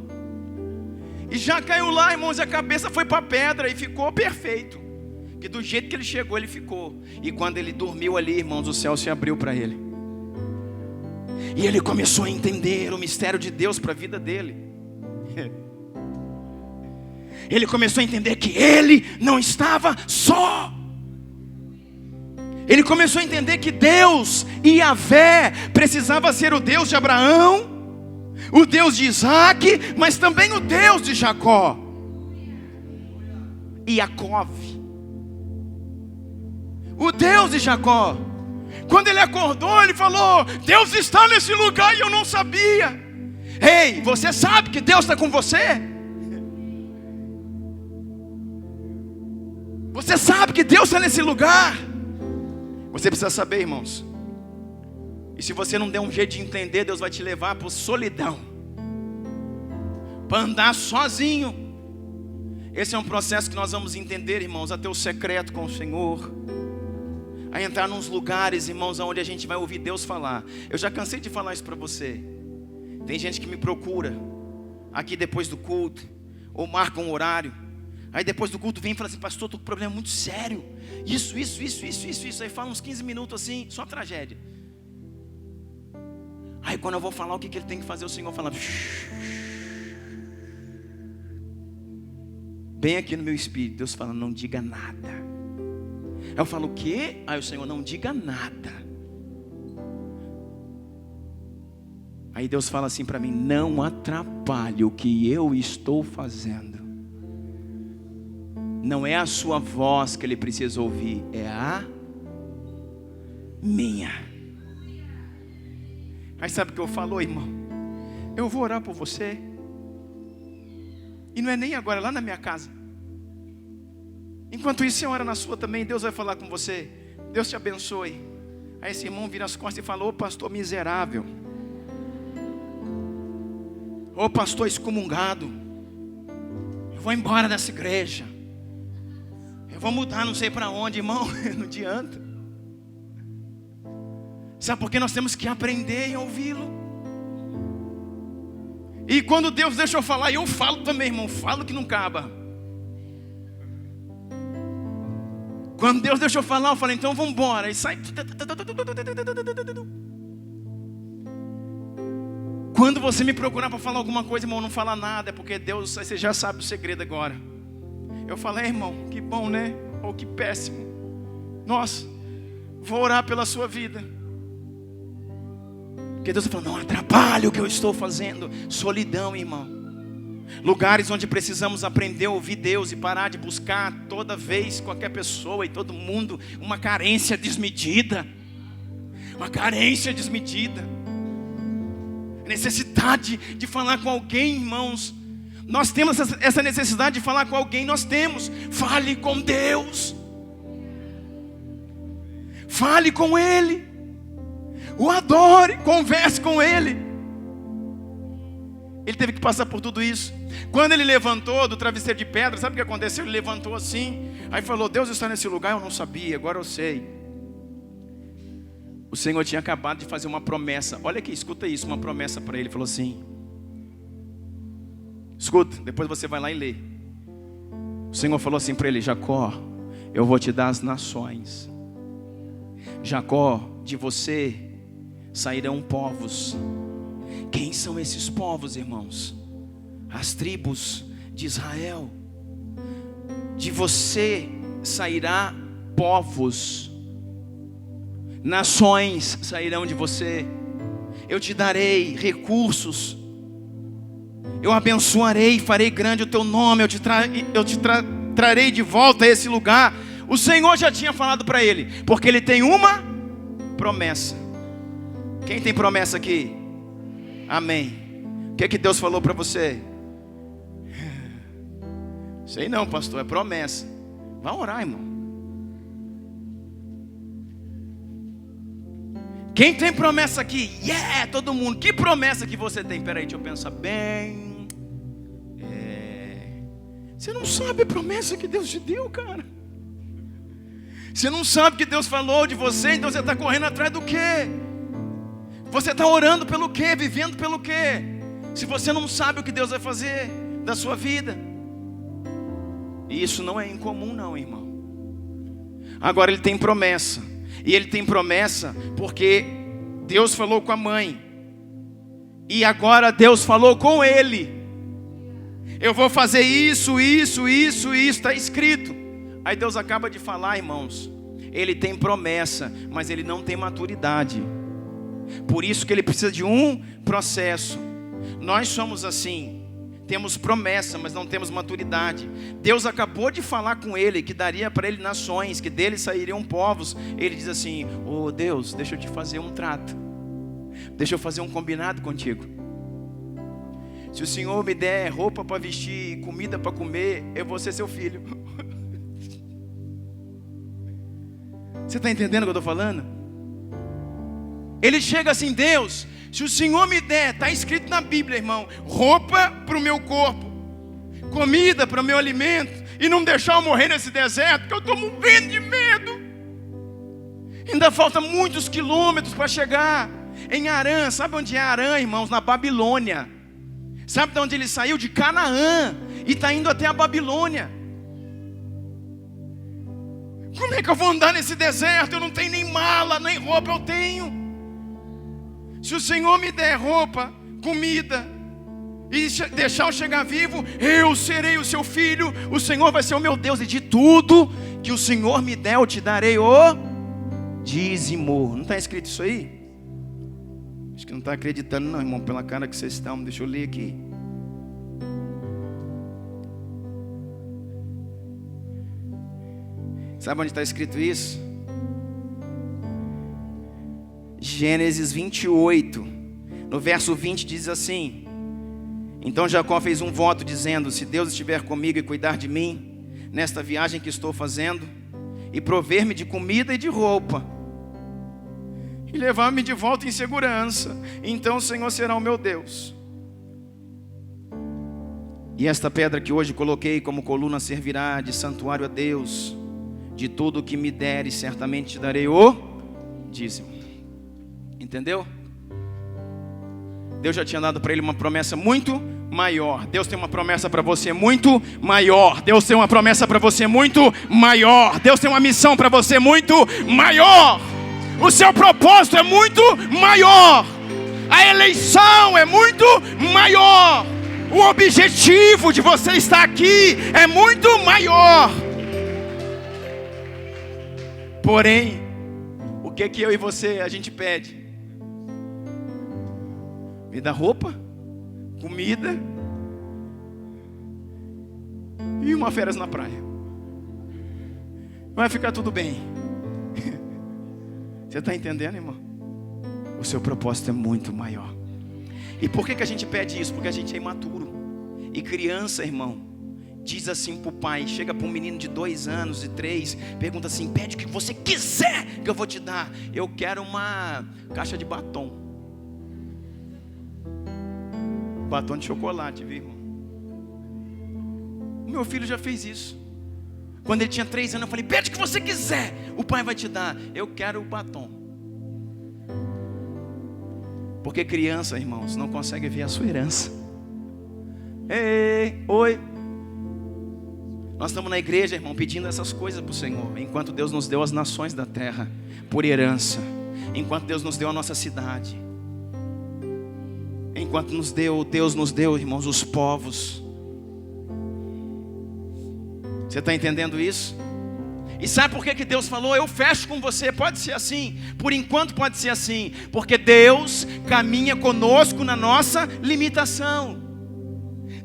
E já caiu lá, irmãos, e a cabeça foi para a pedra e ficou perfeito. Porque do jeito que ele chegou, ele ficou. E quando ele dormiu ali, irmãos, o céu se abriu para ele. E ele começou a entender o mistério de Deus para a vida dele. Ele começou a entender que ele não estava só. Ele começou a entender que Deus, Yahvé, precisava ser o Deus de Abraão, o Deus de Isaac, mas também o Deus de Jacó e Jacó. O Deus de Jacó. Quando ele acordou, ele falou: Deus está nesse lugar e eu não sabia. Ei, você sabe que Deus está com você? Você sabe que Deus está nesse lugar? Você precisa saber, irmãos. E se você não der um jeito de entender, Deus vai te levar para solidão, para andar sozinho. Esse é um processo que nós vamos entender, irmãos, a ter o secreto com o Senhor, a entrar nos lugares, irmãos, onde a gente vai ouvir Deus falar. Eu já cansei de falar isso para você. Tem gente que me procura aqui depois do culto, ou marca um horário. Aí depois do culto vem e fala assim: pastor, estou com um problema muito sério. Isso. Aí fala uns 15 minutos assim, só tragédia. Aí quando eu vou falar o que ele tem que fazer, o Senhor fala bem aqui no meu espírito. Deus fala: não diga nada. Aí eu falo: o quê? Aí o Senhor: não diga nada. Aí Deus fala assim para mim: não atrapalhe o que eu estou fazendo. Não é a sua voz que ele precisa ouvir, é a minha. Aí sabe o que eu falo, irmão? Eu vou orar por você. E não é nem agora, é lá na minha casa. Enquanto isso, você ora na sua também, Deus vai falar com você. Deus te abençoe. Aí esse irmão vira as costas e fala: ô pastor miserável, ô pastor excomungado, eu vou embora dessa igreja, eu vou mudar não sei para onde. Irmão, não adianta. Sabe por que nós temos que aprender a ouvi-lo? E quando Deus deixa eu falar, eu falo também, irmão, falo que não acaba. Quando Deus deixa eu falar, eu falo, então vamos embora. E sai. Quando você me procurar para falar alguma coisa, irmão, não fala nada, é porque Deus, você já sabe o segredo agora. Eu falei, irmão, que bom, né? Ou que péssimo. Nossa, vou orar pela sua vida. Porque Deus está falando, não atrapalhe o que eu estou fazendo. Solidão, irmão. Lugares onde precisamos aprender a ouvir Deus e parar de buscar toda vez, qualquer pessoa e todo mundo, uma carência desmedida. Uma carência desmedida. Necessidade de falar com alguém, irmãos. Nós temos essa necessidade de falar com alguém, nós temos. Fale com Deus. Fale com Ele. O adore, converse com Ele. Ele teve que passar por tudo isso. Quando ele levantou do travesseiro de pedra, sabe o que aconteceu? Ele levantou assim, aí falou, Deus está nesse lugar, eu não sabia, agora eu sei. O Senhor tinha acabado de fazer uma promessa. Olha aqui, escuta isso, uma promessa para ele. Ele falou assim, escuta, depois você vai lá e lê. O Senhor falou assim para ele, Jacó, eu vou te dar as nações. Jacó, de você sairão povos. Quem são esses povos, irmãos? As tribos de Israel. De você sairá povos. Nações sairão de você. Eu te darei recursos. Eu abençoarei, farei grande o teu nome. Eu te trarei de volta a esse lugar. O Senhor já tinha falado para ele, porque ele tem uma promessa. Quem tem promessa aqui? Amém. O que Deus falou para você? Sei não, pastor, é promessa. Vá orar, irmão. Quem tem promessa aqui? Todo mundo. Que promessa que você tem? Peraí, deixa eu pensar bem. Você não sabe a promessa que Deus te deu, cara. Você não sabe que Deus falou de você, então você está correndo atrás do quê? Você está orando pelo quê? Vivendo pelo quê? Se você não sabe o que Deus vai fazer da sua vida. E isso não é incomum não, irmão. Agora ele tem promessa. E ele tem promessa porque Deus falou com a mãe. E agora Deus falou com ele. Eu vou fazer isso, está escrito. Aí Deus acaba de falar, irmãos. Ele tem promessa, mas ele não tem maturidade. Por isso que ele precisa de um processo. Nós somos assim. Temos promessa, mas não temos maturidade. Deus acabou de falar com ele que daria para ele nações, que dele sairiam povos. Ele diz assim, Deus, deixa eu te fazer um trato. Deixa eu fazer um combinado contigo. Se o Senhor me der roupa para vestir, comida para comer, eu vou ser seu filho. Você está entendendo o que eu estou falando? Ele chega assim, Deus, se o Senhor me der, está escrito na Bíblia, irmão, roupa para o meu corpo, comida para o meu alimento, e não deixar eu morrer nesse deserto, porque eu estou morrendo de medo. Ainda falta muitos quilômetros para chegar em Harã. Sabe onde é Harã, irmãos? Na Babilônia. Sabe de onde ele saiu? De Canaã, e está indo até a Babilônia. Como é que eu vou andar nesse deserto? Eu não tenho nem mala, nem roupa eu tenho. Se o Senhor me der roupa, comida, e deixar eu chegar vivo, eu serei o seu filho, o Senhor vai ser o meu Deus, e de tudo que o Senhor me der, eu te darei o dízimo. Não está escrito isso aí? Acho que não está acreditando não, irmão, pela cara que vocês estão. Deixa eu ler aqui. Sabe onde está escrito isso? Gênesis 28, no verso 20 diz assim: então Jacó fez um voto dizendo, se Deus estiver comigo e cuidar de mim, nesta viagem que estou fazendo, e prover-me de comida e de roupa, e levar-me de volta em segurança, então o Senhor será o meu Deus. E esta pedra que hoje coloquei como coluna servirá de santuário a Deus. De tudo o que me deres, certamente te darei o dízimo. Entendeu? Deus já tinha dado para ele uma promessa muito maior. Deus tem uma promessa para você muito maior. Deus tem uma promessa para você muito maior. Deus tem uma missão para você muito maior. O seu propósito é muito maior. A eleição é muito maior. O objetivo de você estar aqui é muito maior. Porém, o que eu e você a gente pede? Me dá roupa, comida e uma férias na praia. Vai ficar tudo bem. Você está entendendo, irmão? O seu propósito é muito maior. E por que a gente pede isso? Porque a gente é imaturo. E criança, irmão, diz assim para o pai, chega para um menino de 2 anos e 3, pergunta assim: pede o que você quiser que eu vou te dar. Eu quero uma caixa de batom. Batom de chocolate, viu, irmão? O meu filho já fez isso. Quando ele tinha 3 anos, eu falei: pede o que você quiser, o pai vai te dar. Eu quero o batom. Porque criança, irmãos, não consegue ver a sua herança. Ei, oi. Nós estamos na igreja, irmão, pedindo essas coisas para o Senhor. Enquanto Deus nos deu as nações da terra por herança. Enquanto Deus nos deu a nossa cidade. Enquanto Deus nos deu, irmãos, os povos. Você está entendendo isso? E sabe por que Deus falou: eu fecho com você? Pode ser assim, por enquanto pode ser assim. Porque Deus caminha conosco na nossa limitação.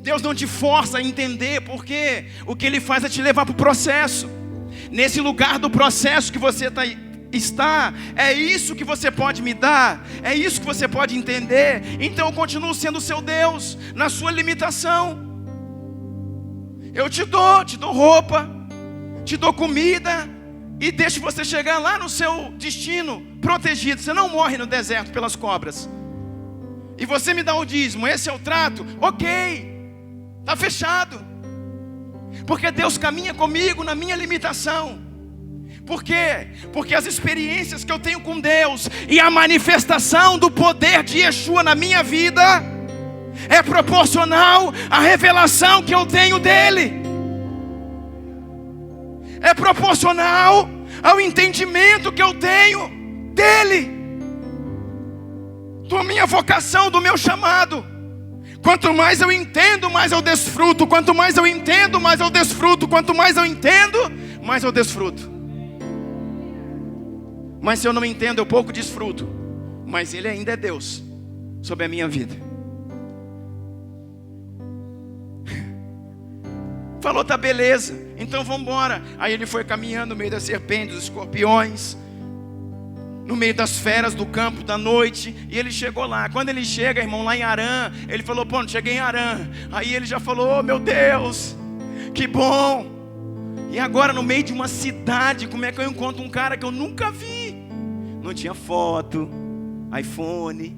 Deus não te força a entender, porque o que Ele faz é te levar para o processo. Nesse lugar do processo que você está, é isso que você pode me dar, é isso que você pode entender. Então eu continuo sendo seu Deus, na sua limitação. Eu te dou roupa, te dou comida, e deixo você chegar lá no seu destino protegido. Você não morre no deserto pelas cobras. E você me dá o dízimo, esse é o trato? Ok, está fechado. Porque Deus caminha comigo na minha limitação. Por quê? Porque as experiências que eu tenho com Deus e a manifestação do poder de Yeshua na minha vida é proporcional à revelação que eu tenho dele. É proporcional ao entendimento que eu tenho dele, da minha vocação, do meu chamado. Quanto mais eu entendo, mais eu desfruto. Quanto mais eu entendo, mais eu desfruto. Quanto mais eu entendo, mais eu desfruto. Mas se eu não entendo, eu pouco desfruto. Mas Ele ainda é Deus sobre a minha vida. Falou: tá beleza, então vamos embora. Aí ele foi caminhando no meio das serpentes, dos escorpiões, no meio das feras do campo da noite. E ele chegou lá. Quando ele chega, irmão, lá em Harã, ele falou: pô, não cheguei em Harã. Aí ele já falou: oh, meu Deus, que bom. E agora no meio de uma cidade, como é que eu encontro um cara que eu nunca vi? Não tinha foto, iPhone,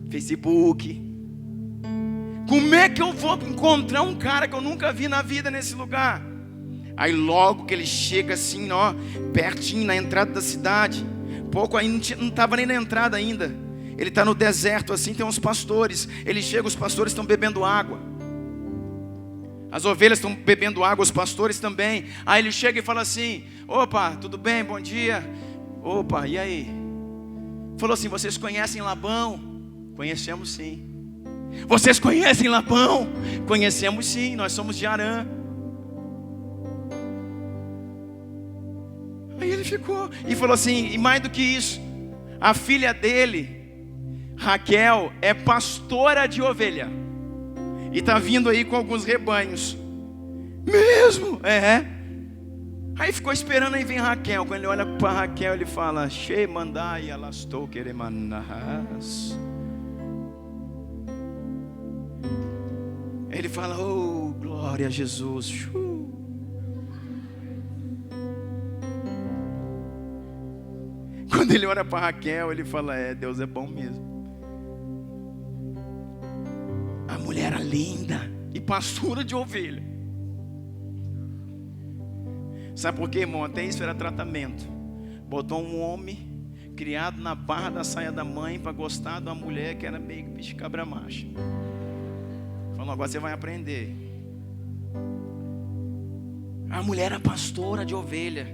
Facebook. Como é que eu vou encontrar um cara que eu nunca vi na vida nesse lugar? Aí logo que ele chega assim, ó, pertinho na entrada da cidade, pouco ainda, não estava nem na entrada ainda. Ele está no deserto assim, tem uns pastores. Ele chega, os pastores estão bebendo água. As ovelhas estão bebendo água, os pastores também. Aí ele chega e fala assim: opa, tudo bem, bom dia. Opa, e aí? Falou assim: vocês conhecem Labão? Conhecemos sim. Vocês conhecem Labão? Conhecemos sim, nós somos de Harã. Aí ele ficou e falou assim: e mais do que isso, a filha dele, Raquel, é pastora de ovelha. E está vindo aí com alguns rebanhos. Mesmo? É. Aí ficou esperando, aí vem Raquel. Quando ele olha para Raquel, ele fala: She mandai alastou queremanahas. Ele fala: oh, glória a Jesus. Quando ele olha para Raquel, ele fala: é, Deus é bom mesmo. A mulher era linda e pastora de ovelha. Sabe por quê, irmão? Até isso era tratamento. Botou um homem criado na barra da saia da mãe para gostar de uma mulher que era meio bicho cabra macho. Falou, agora você vai aprender. A mulher era pastora de ovelha.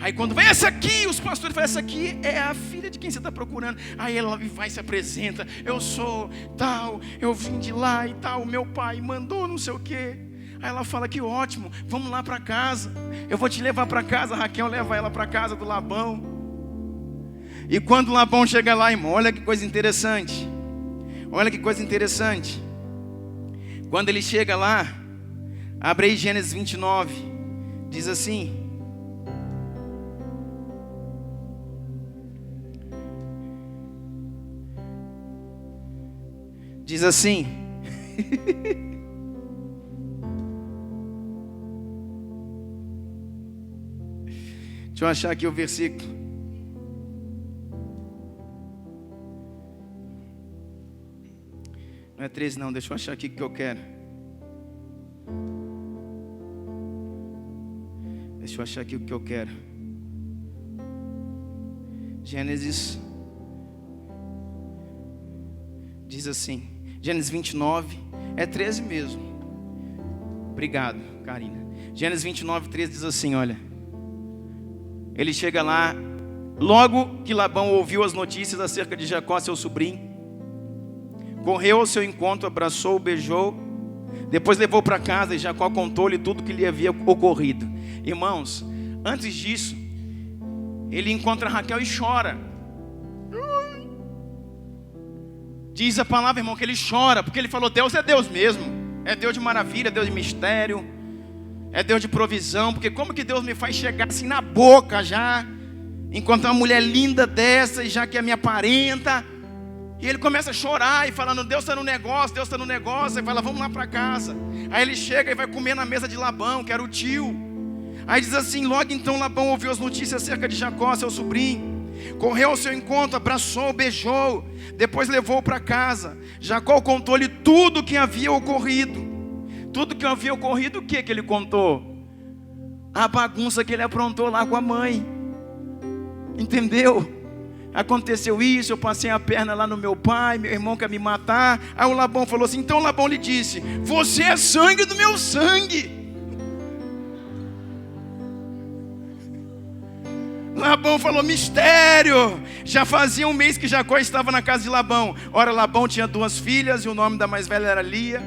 Aí quando vem essa aqui, os pastores falam, essa aqui é a filha de quem você está procurando. Aí ela vai e se apresenta, eu sou tal, eu vim de lá e tal, meu pai mandou não sei o quê. Aí ela fala, que ótimo, vamos lá para casa, eu vou te levar para casa. Raquel leva ela para casa do Labão. E quando o Labão chega lá, irmão, olha que coisa interessante. Olha que coisa interessante. Quando ele chega lá, abre aí Gênesis 29, diz assim. Diz assim. Deixa eu achar aqui o versículo. Não é 13 não, deixa eu achar aqui o que eu quero. Deixa eu achar aqui o que eu quero. Gênesis diz assim, Gênesis 29, é 13 mesmo. Obrigado, Karina. Gênesis 29, 13 diz assim, olha. Ele chega lá, logo que Labão ouviu as notícias acerca de Jacó, seu sobrinho, correu ao seu encontro, abraçou, beijou, depois levou para casa e Jacó contou-lhe tudo que lhe havia ocorrido. Irmãos, antes disso, ele encontra Raquel e chora. Diz a palavra, irmão, que ele chora, porque ele falou, Deus é Deus mesmo, é Deus de maravilha, Deus de mistério, é Deus de provisão, porque como que Deus me faz chegar assim na boca já, encontrar uma mulher linda dessa, e já que é minha parenta, e ele começa a chorar, e falando, Deus está no negócio, Deus está no negócio, aí fala, vamos lá para casa. Aí ele chega e vai comer na mesa de Labão, que era o tio. Aí diz assim, logo então Labão ouviu as notícias acerca de Jacó, seu sobrinho, correu ao seu encontro, abraçou, beijou, depois levou para casa. Jacó contou-lhe tudo o que havia ocorrido. Tudo que havia ocorrido, o que ele contou? A bagunça que ele aprontou lá com a mãe. Entendeu? Aconteceu isso, eu passei a perna lá no meu pai, meu irmão quer me matar. Aí o Labão falou assim, então Labão lhe disse, você é sangue do meu sangue. Labão falou, mistério. Já fazia um mês que Jacó estava na casa de Labão. Ora, Labão tinha 2 filhas e o nome da mais velha era Lia.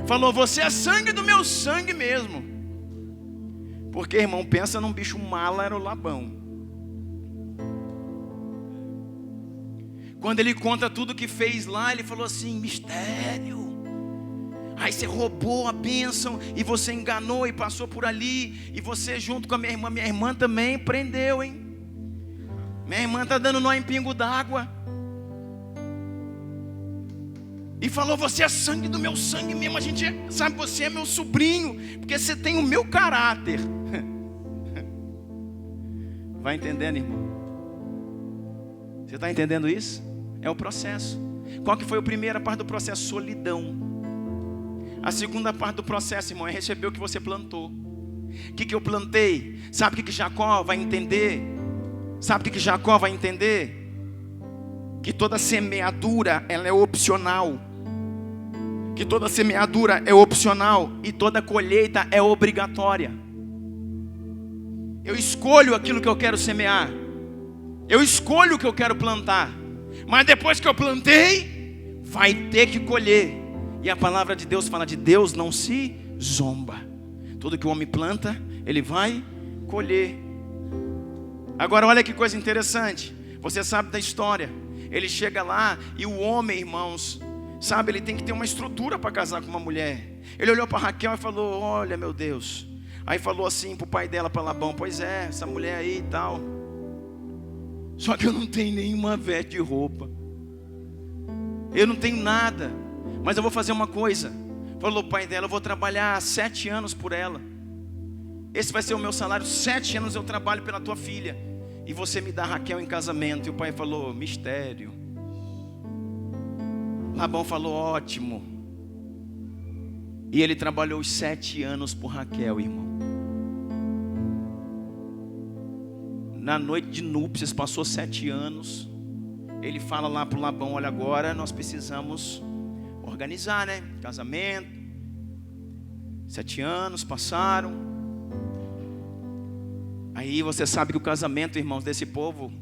Falou, você é sangue do meu sangue mesmo. Porque, irmão, pensa num bicho mala, era o Labão. Quando ele conta tudo que fez lá, ele falou assim, mistério. Aí você roubou a bênção, e você enganou e passou por ali, e você junto com a minha irmã também prendeu, hein? Minha irmã está dando nó em pingo d'água. E falou, você é sangue do meu sangue mesmo. A gente sabe, você é meu sobrinho, porque você tem o meu caráter. Vai entendendo, irmão? Você está entendendo isso? É o processo. Qual que foi a primeira parte do processo? Solidão. A segunda parte do processo, irmão, é receber o que você plantou. O que eu plantei? Sabe o que Jacó vai entender? Sabe o que Jacó vai entender? Que toda semeadura, ela é opcional. Que toda semeadura é opcional e toda colheita é obrigatória. Eu escolho aquilo que eu quero semear. Eu escolho o que eu quero plantar. Mas depois que eu plantei, vai ter que colher. E a palavra de Deus fala, de Deus não se zomba. Tudo que o homem planta, ele vai colher. Agora olha que coisa interessante. Você sabe da história. Ele chega lá e o homem, irmãos, sabe, ele tem que ter uma estrutura para casar com uma mulher. Ele olhou para Raquel e falou, olha meu Deus. Aí falou assim para o pai dela, para Labão, pois é, essa mulher aí e tal. Só que eu não tenho nenhuma veste de roupa. Eu não tenho nada. Mas eu vou fazer uma coisa. Falou o pai dela, eu vou trabalhar 7 anos por ela. Esse vai ser o meu salário, 7 anos eu trabalho pela tua filha. E você me dá Raquel em casamento. E o pai falou, mistério. Labão falou, ótimo. E ele trabalhou os 7 anos por Raquel, irmão. Na noite de núpcias, passou 7 anos. Ele fala lá para o Labão: olha, agora nós precisamos organizar, né? Casamento. 7 anos passaram. Aí você sabe que o casamento, irmãos, desse povo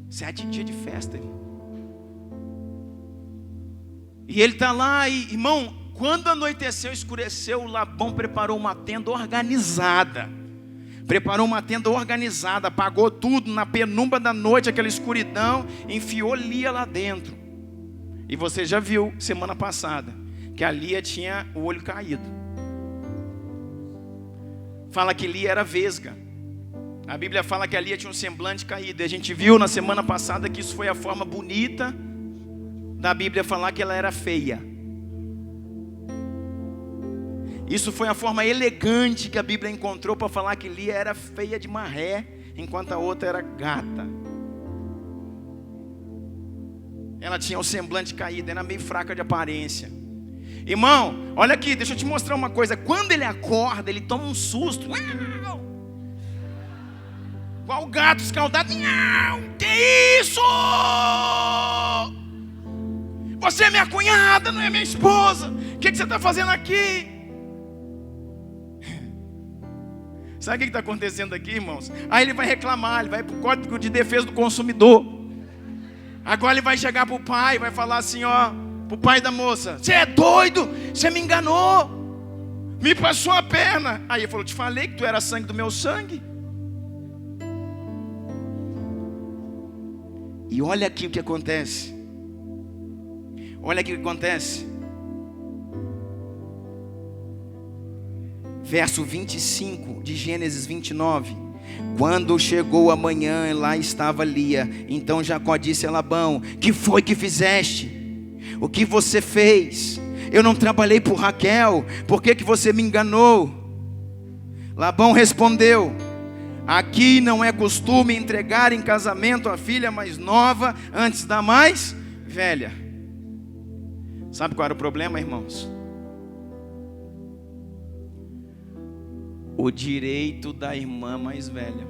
7 dias de festa, irmão. E ele está lá, e, irmão, quando anoiteceu, escureceu, o Labão preparou uma tenda organizada. Apagou tudo na penumbra da noite, aquela escuridão, enfiou Lia lá dentro. E você já viu semana passada que a Lia tinha o olho caído. Fala que Lia era vesga. A Bíblia fala que a Lia tinha um semblante caído. E a gente viu na semana passada que isso foi a forma bonita da Bíblia falar que ela era feia. Isso foi a forma elegante que a Bíblia encontrou para falar que Lia era feia de marré, enquanto a outra era gata. Ela tinha o semblante caído, era meio fraca de aparência. Irmão, olha aqui, deixa eu te mostrar uma coisa. Quando ele acorda, ele toma um susto. Qual gato escaldado? Que isso? Você é minha cunhada, não é minha esposa. O que você está fazendo aqui? Sabe o que está acontecendo aqui, irmãos? Aí ele vai reclamar, ele vai para o Código de Defesa do Consumidor. Agora ele vai chegar para o pai, vai falar assim, ó, para o pai da moça: você é doido? Você me enganou, me passou a perna. Aí ele falou: te falei que tu era sangue do meu sangue. E olha aqui o que acontece. Olha aqui o que acontece. Verso 25 de Gênesis 29. Quando chegou a manhã, lá estava Lia. Então Jacó disse a Labão: que foi que fizeste? O que você fez? Eu não trabalhei por Raquel. Por que você me enganou? Labão respondeu: aqui não é costume entregar em casamento a filha mais nova antes da mais velha. Sabe qual era o problema, irmãos? O direito da irmã mais velha.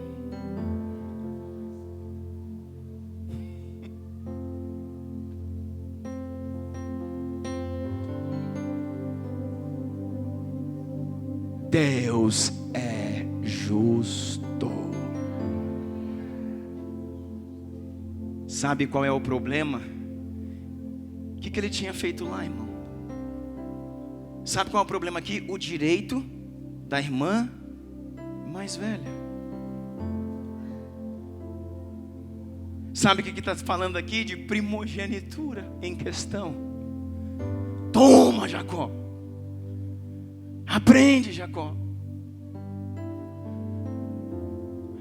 Deus é justo. Sabe qual é o problema? O que ele tinha feito lá, irmão? Sabe qual é o problema aqui? O direito da irmã mais velha. Sabe o que está falando aqui? De primogenitura em questão. Toma, Jacó. Aprende, Jacó.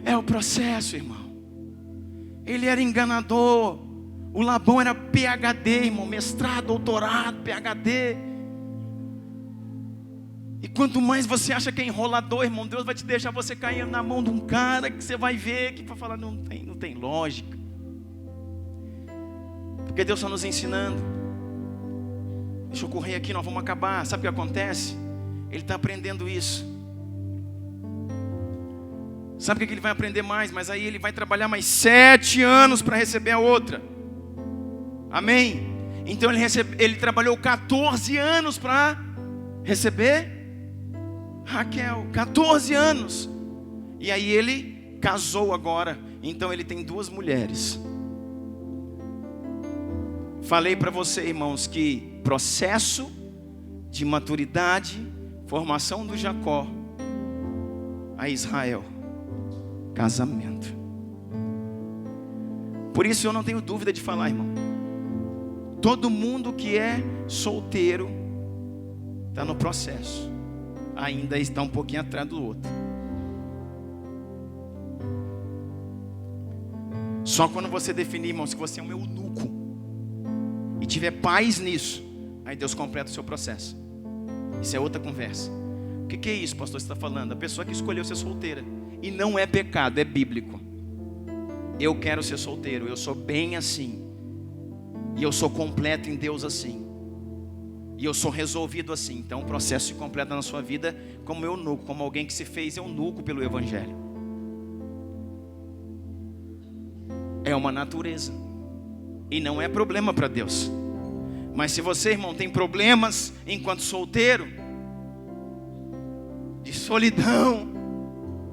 É o processo, irmão. Ele era enganador. O Labão era PhD, irmão. Mestrado, doutorado, PhD. E quanto mais você acha que é enrolador, irmão, Deus vai te deixar você cair na mão de um cara que você vai ver, que vai falar: não tem lógica. Porque Deus está nos ensinando. Deixa eu correr aqui, nós vamos acabar. Sabe o que acontece? Ele está aprendendo isso. Sabe o que ele vai aprender mais? Mas aí ele vai trabalhar mais 7 anos para receber a outra. Amém? Então ele trabalhou 14 anos para receber Raquel. 14 anos. E aí ele casou agora. Então ele tem 2 mulheres. Falei para você, irmãos, que processo de maturidade, formação do Jacó a Israel, casamento. Por isso eu não tenho dúvida de falar, irmão, todo mundo que é solteiro está no processo, ainda está um pouquinho atrás do outro. Só quando você definir, irmãos, que você é um eunuco e tiver paz nisso, aí Deus completa o seu processo. Isso é outra conversa. O que é isso, pastor, você está falando? A pessoa que escolheu ser solteira. E não é pecado, é bíblico. Eu quero ser solteiro, eu sou bem assim. E eu sou completo em Deus assim. E eu sou resolvido assim. Então o processo se completa na sua vida como eunuco, como alguém que se fez eunuco pelo Evangelho. É uma natureza. E não é problema para Deus. Mas se você, irmão, tem problemas enquanto solteiro, de solidão,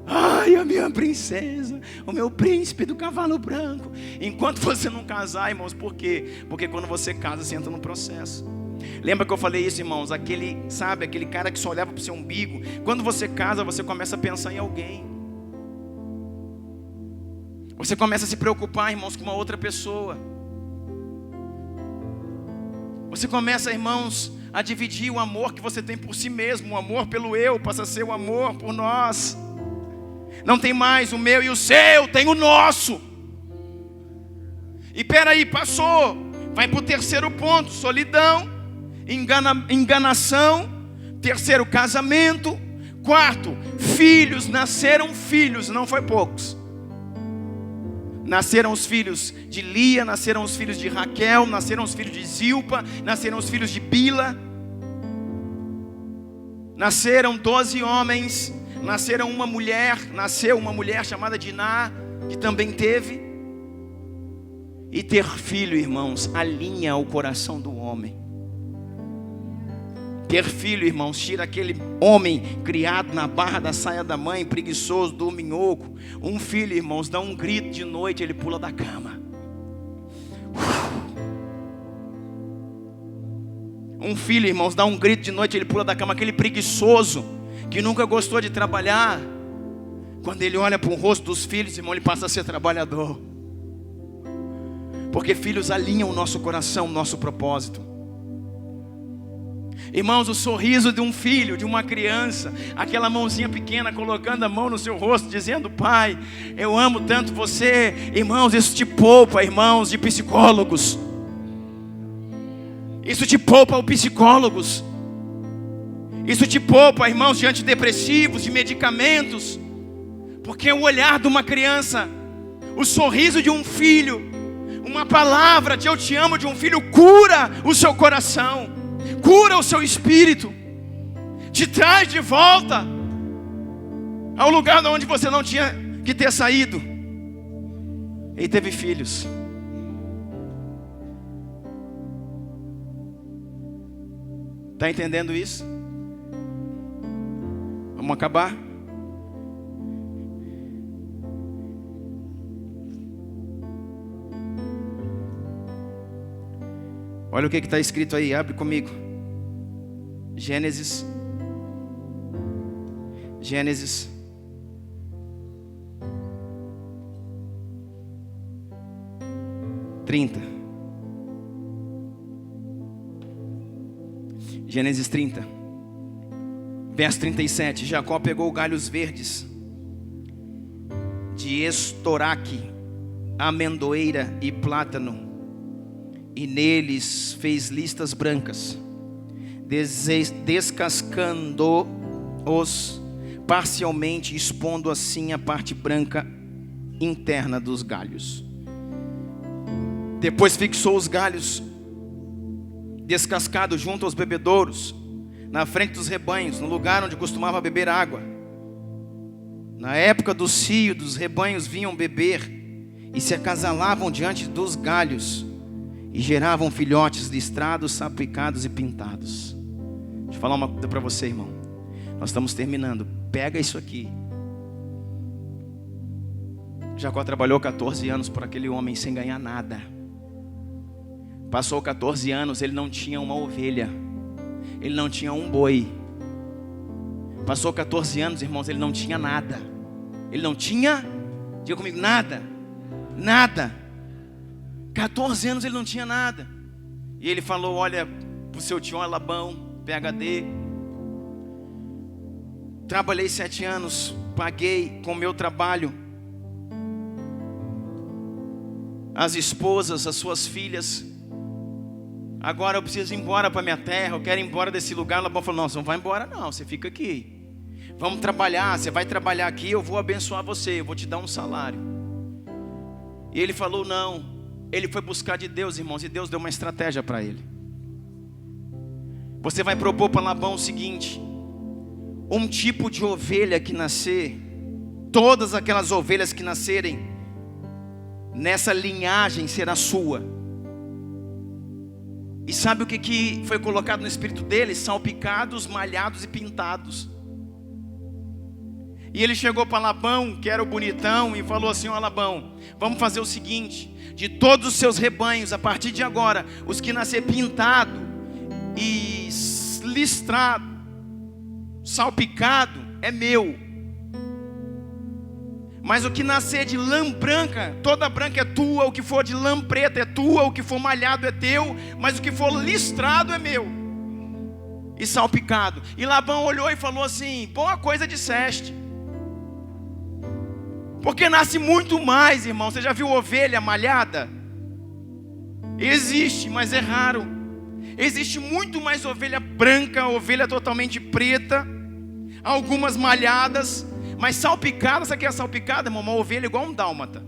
ai, a minha princesa, o meu príncipe do cavalo branco. Enquanto você não casar, irmãos, por quê? Porque quando você casa, você entra no processo. Lembra que eu falei isso, irmãos? Aquele cara que só olhava para o seu umbigo. Quando você casa, você começa a pensar em alguém. Você começa a se preocupar, irmãos, com uma outra pessoa. Você começa, irmãos, a dividir o amor que você tem por si mesmo. O amor pelo eu passa a ser o amor por nós. Não tem mais o meu e o seu, tem o nosso. E peraí, passou. Vai para o terceiro ponto: solidão, enganação. Terceiro, casamento. Quarto, filhos. Nasceram filhos, não foi poucos. Nasceram os filhos de Lia, nasceram os filhos de Raquel, nasceram os filhos de Zilpa, nasceram os filhos de Bila. Nasceram 12 homens, nasceu uma mulher chamada Diná, que também teve. E ter filho, irmãos, alinha o coração do homem. Ter filho, irmãos, tira aquele homem criado na barra da saia da mãe, preguiçoso, dorminhoco. Um filho, irmãos, dá um grito de noite, ele pula da cama. Um filho, irmãos, dá um grito de noite, ele pula da cama. Aquele preguiçoso, que nunca gostou de trabalhar, quando ele olha para o rosto dos filhos, irmão, ele passa a ser trabalhador. Porque filhos alinham o nosso coração, o nosso propósito. Irmãos, o sorriso de um filho, de uma criança, aquela mãozinha pequena colocando a mão no seu rosto, dizendo: pai, eu amo tanto você. Irmãos, isso te poupa, irmãos, de psicólogos. Isso te poupa, psicólogos. Isso te poupa, irmãos, de antidepressivos, de medicamentos. Porque o olhar de uma criança, o sorriso de um filho, uma palavra de eu te amo de um filho cura o seu coração, cura o seu espírito, te traz de volta ao lugar de onde você não tinha que ter saído. Ele teve filhos. Está entendendo isso? Vamos acabar? Olha o que está escrito aí, abre comigo. Gênesis 30. Gênesis 30, verso 37. Jacó pegou galhos verdes de estoraque, amendoeira e plátano, e neles fez listas brancas, descascando-os parcialmente, expondo assim a parte branca interna dos galhos. Depois fixou os galhos descascados junto aos bebedouros, na frente dos rebanhos, no lugar onde costumava beber água. Na época do cio, dos rebanhos vinham beber e se acasalavam diante dos galhos, e geravam filhotes listrados, salpicados e pintados. Deixa eu falar uma coisa para você, irmão. Nós estamos terminando. Pega isso aqui. Jacó trabalhou 14 anos por aquele homem sem ganhar nada. Passou 14 anos, ele não tinha uma ovelha, ele não tinha um boi. Passou 14 anos, irmãos, ele não tinha nada. Ele não tinha, diga comigo, nada. Nada. 14 anos ele não tinha nada. E ele falou: olha, para o seu tio Labão, PhD, trabalhei 7 anos, paguei com o meu trabalho as esposas, as suas filhas. Agora eu preciso ir embora para minha terra, eu quero ir embora desse lugar. Labão falou: não, você não vai embora não, você fica aqui. Vamos trabalhar, você vai trabalhar aqui, eu vou abençoar você, eu vou te dar um salário. E ele falou não. Ele foi buscar de Deus, irmãos, e Deus deu uma estratégia para ele. Você vai propor para Labão o seguinte: um tipo de ovelha que nascer, todas aquelas ovelhas que nascerem nessa linhagem será sua. E sabe o que foi colocado no espírito dele? Salpicados, malhados e pintados. E ele chegou para Labão, que era o bonitão, e falou assim: ó Labão, vamos fazer o seguinte: de todos os seus rebanhos, a partir de agora, os que nascer pintado e listrado, salpicado, é meu. Mas o que nascer de lã branca, toda branca é tua. O que for de lã preta é tua. O que for malhado é teu. Mas o que for listrado é meu. E salpicado. E Labão olhou e falou assim: boa coisa disseste. Porque nasce muito mais, irmão. Você já viu ovelha malhada? Existe, mas é raro. Existe muito mais ovelha branca, ovelha totalmente preta, algumas malhadas, mas salpicada. Sabe o que é salpicada, irmão? Uma ovelha igual um dálmata.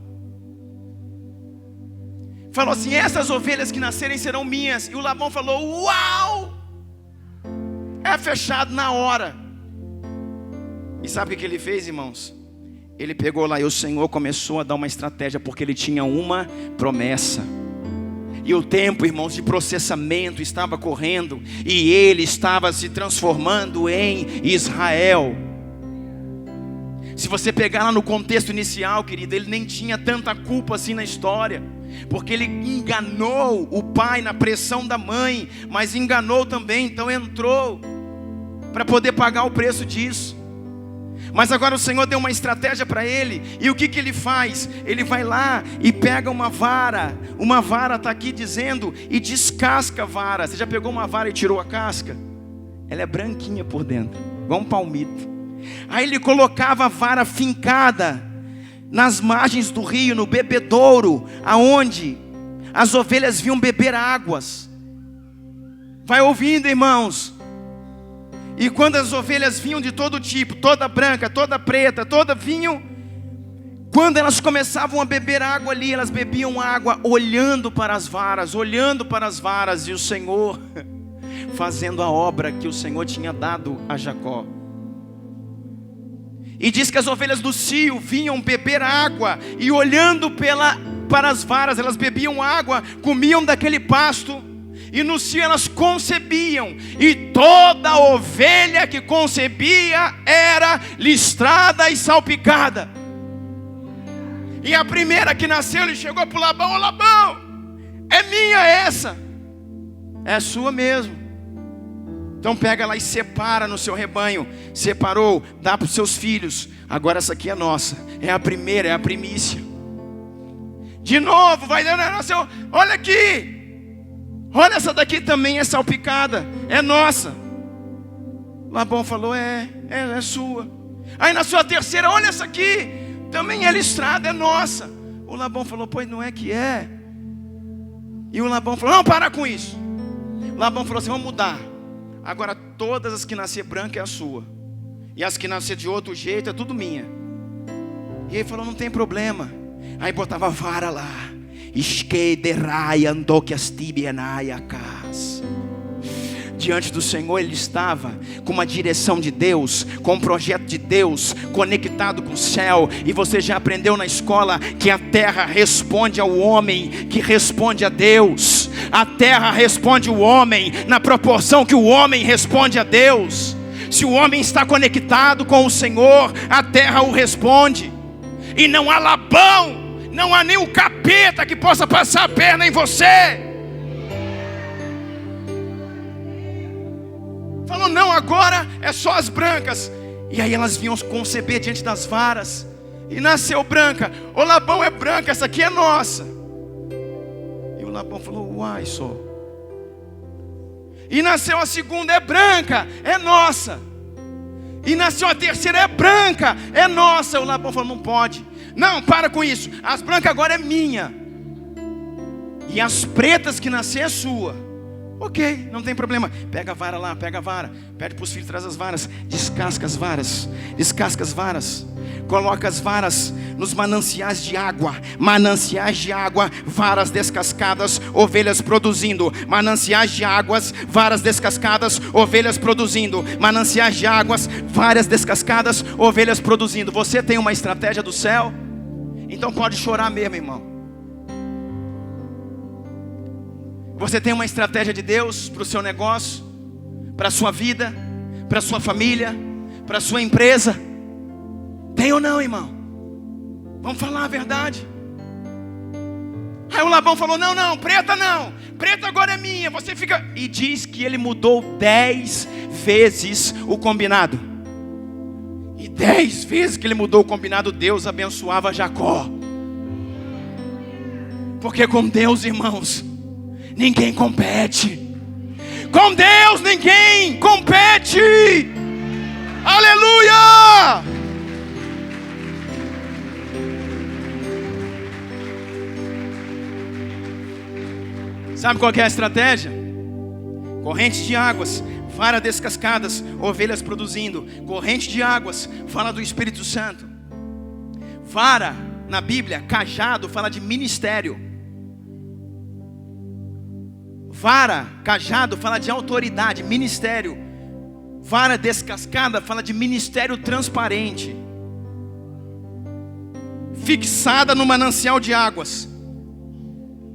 Falou assim: essas ovelhas que nascerem serão minhas. E o Labão falou: uau! É fechado na hora. E sabe o que ele fez, irmãos? Ele pegou lá e o Senhor começou a dar uma estratégia, porque ele tinha uma promessa. E o tempo, irmãos, de processamento estava correndo, e ele estava se transformando em Israel. Se você pegar lá no contexto inicial, querido, ele nem tinha tanta culpa assim na história, porque ele enganou o pai na pressão da mãe, mas enganou também, então entrou para poder pagar o preço disso. Mas agora o Senhor deu uma estratégia para ele. E o que ele faz? Ele vai lá e pega uma vara. Uma vara está aqui dizendo, e descasca a vara. Você já pegou uma vara e tirou a casca? Ela é branquinha por dentro, igual um palmito. Aí ele colocava a vara fincada nas margens do rio, no bebedouro, aonde as ovelhas vinham beber águas. Vai ouvindo, irmãos. E quando as ovelhas vinham de todo tipo, toda branca, toda preta, toda vinham, quando elas começavam a beber água ali, elas bebiam água olhando para as varas, e o Senhor fazendo a obra que o Senhor tinha dado a Jacó. E diz que as ovelhas do cio vinham beber água, e olhando para as varas, elas bebiam água, comiam daquele pasto. E no cio elas concebiam, e toda ovelha que concebia era listrada e salpicada. E a primeira que nasceu, ele chegou para o Labão: ô Labão, é minha essa. É sua mesmo. Então pega lá e separa no seu rebanho. Separou, dá para os seus filhos. Agora essa aqui é nossa, é a primeira, é a primícia. De novo, vai dando, nasceu, olha aqui. Olha, essa daqui também é salpicada, é nossa. Labão falou: é sua. Aí na sua terceira: olha essa aqui, também é listrada, é nossa. O Labão falou: pois não é que é. E o Labão falou: não, para com isso. O Labão falou assim: vamos mudar. Agora todas as que nascer branca é a sua, e as que nascer de outro jeito é tudo minha. E ele falou: não tem problema. Aí botava a vara lá. Diante do Senhor ele estava com uma direção de Deus, com um projeto de Deus, conectado com o céu. E você já aprendeu na escola que a terra responde ao homem que responde a Deus. A terra responde ao homem na proporção que o homem responde a Deus. Se o homem está conectado com o Senhor, a terra o responde. E não há Labão, não há nem o capeta que possa passar a perna em você. Falou: não, agora é só as brancas. E aí elas vinham conceber diante das varas. E nasceu branca. Ô Labão, é branca, essa aqui é nossa. E o Labão falou: uai só. E nasceu a segunda, é branca, é nossa. E nasceu a terceira, é branca, é nossa. O Labão falou: não pode. Não, para com isso. As brancas agora é minha. E as pretas que nascer é sua. Ok, não tem problema. Pega a vara lá, pega a vara. Pede para os filhos, traz as varas. Descasca as varas. Descasca as varas. Coloca as varas nos mananciais de água. Mananciais de água, varas descascadas, ovelhas produzindo. Mananciais de águas, varas descascadas, ovelhas produzindo. Mananciais de águas, varas descascadas, ovelhas produzindo. Você tem uma estratégia do céu? Então pode chorar mesmo, irmão. Você tem uma estratégia de Deus para o seu negócio, para a sua vida, para a sua família, para a sua empresa? Tem ou não, irmão? Vamos falar a verdade. Aí o Labão falou: não, preta não, preta agora é minha. Você fica... E diz que ele mudou 10 vezes o combinado. E 10 vezes que ele mudou o combinado, Deus abençoava Jacó. Porque com Deus, irmãos, ninguém compete. Com Deus ninguém compete. Aleluia! Sabe qual que é a estratégia? Corrente de águas, vara descascadas, ovelhas produzindo. Corrente de águas fala do Espírito Santo. Vara, na Bíblia, cajado, fala de ministério. Vara, cajado, fala de autoridade, ministério. Vara descascada fala de ministério transparente. Fixada no manancial de águas.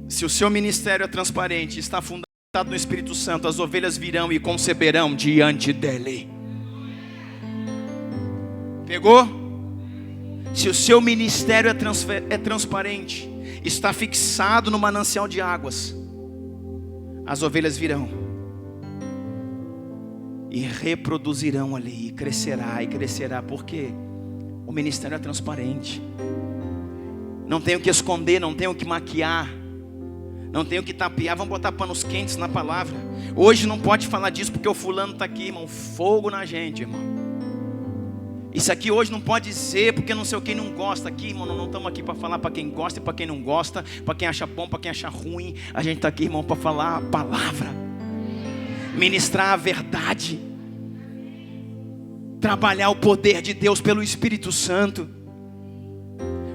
Se o seu ministério é transparente, está fundamentado no Espírito Santo, as ovelhas virão e conceberão diante dele. Pegou? Se o seu ministério é transparente, está fixado no manancial de águas, as ovelhas virão e reproduzirão ali, e crescerá, porque o ministério é transparente. Não tem o que esconder, não tem o que maquiar, não tem o que tapear. Vamos botar panos quentes na palavra. Hoje não pode falar disso porque o fulano está aqui, irmão. Fogo na gente, irmão. Isso aqui hoje não pode dizer porque não sei quem não gosta aqui, irmão. Não estamos aqui para falar para quem gosta e para quem não gosta, para quem acha bom, para quem acha ruim. A gente está aqui, irmão, para falar a palavra, ministrar a verdade, trabalhar o poder de Deus pelo Espírito Santo.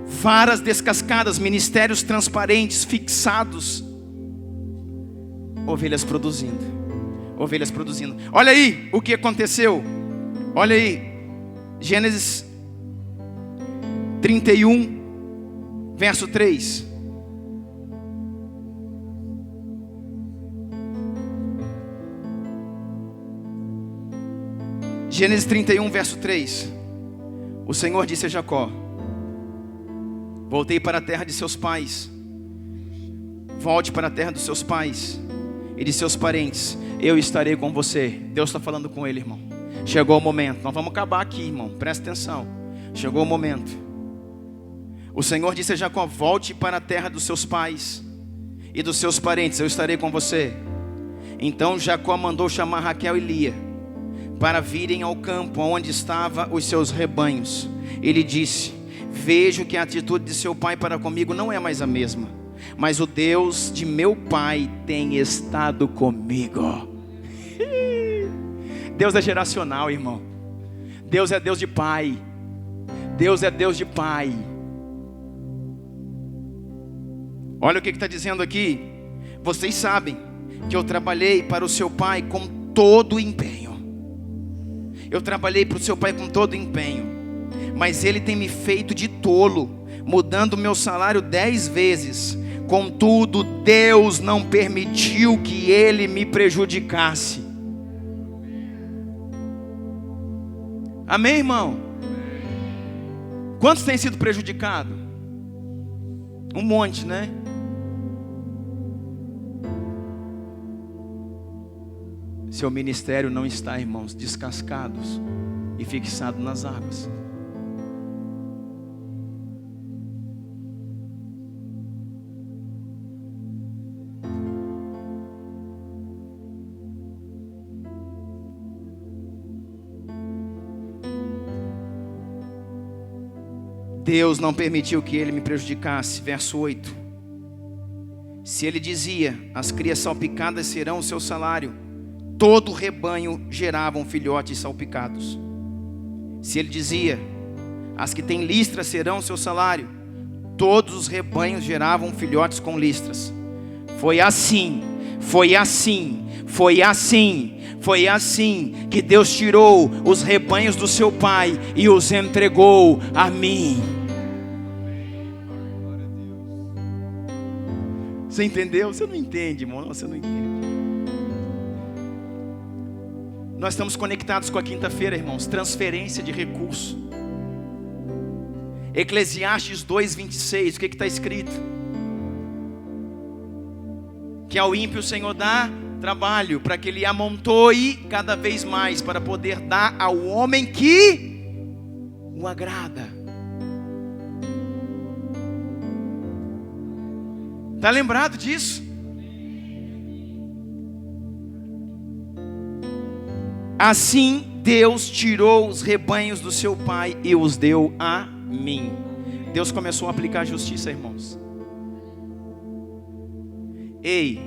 Varas descascadas, ministérios transparentes, fixados, ovelhas produzindo. Ovelhas produzindo. Olha aí o que aconteceu. Olha aí, Gênesis 31, verso 3. Gênesis 31, verso 3. O Senhor disse a Jacó: voltei para a terra de seus pais. Volte para a terra dos seus pais e de seus parentes. Eu estarei com você. Deus está falando com ele, irmão. Chegou o momento. Nós vamos acabar aqui, irmão. Presta atenção. Chegou o momento. O Senhor disse a Jacó: volte para a terra dos seus pais e dos seus parentes. Eu estarei com você. Então Jacó mandou chamar Raquel e Lia para virem ao campo onde estavam os seus rebanhos. Ele disse: vejo que a atitude de seu pai para comigo não é mais a mesma, mas o Deus de meu pai tem estado comigo. Deus é geracional, irmão. Deus é Deus de pai. Deus é Deus de pai. Olha o que está dizendo aqui. Vocês sabem que eu trabalhei para o seu pai com todo o empenho. Eu trabalhei para o seu pai com todo o empenho, mas ele tem me feito de tolo, mudando o meu salário 10 vezes. Contudo, Deus não permitiu que ele me prejudicasse. Amém, irmão? Quantos têm sido prejudicados? Um monte, né? Seu ministério não está, irmãos, descascados e fixado nas águas. Deus não permitiu que ele me prejudicasse. Verso 8. Se ele dizia: as crias salpicadas serão o seu salário, todo o rebanho geravam filhotes salpicados. Se ele dizia: as que têm listras serão o seu salário, todos os rebanhos geravam filhotes com listras. Foi assim que Deus tirou os rebanhos do seu pai e os entregou a mim. Você entendeu? Você não entende, irmão. Você não entende. Nós estamos conectados com a quinta-feira, irmãos. Transferência de recurso. Eclesiastes 2:26. O que está escrito? Que ao ímpio o Senhor dá trabalho, para que ele amontoe cada vez mais, para poder dar ao homem que o agrada. Está lembrado disso? Assim Deus tirou os rebanhos do seu pai e os deu a mim. Deus começou a aplicar a justiça, irmãos. Ei,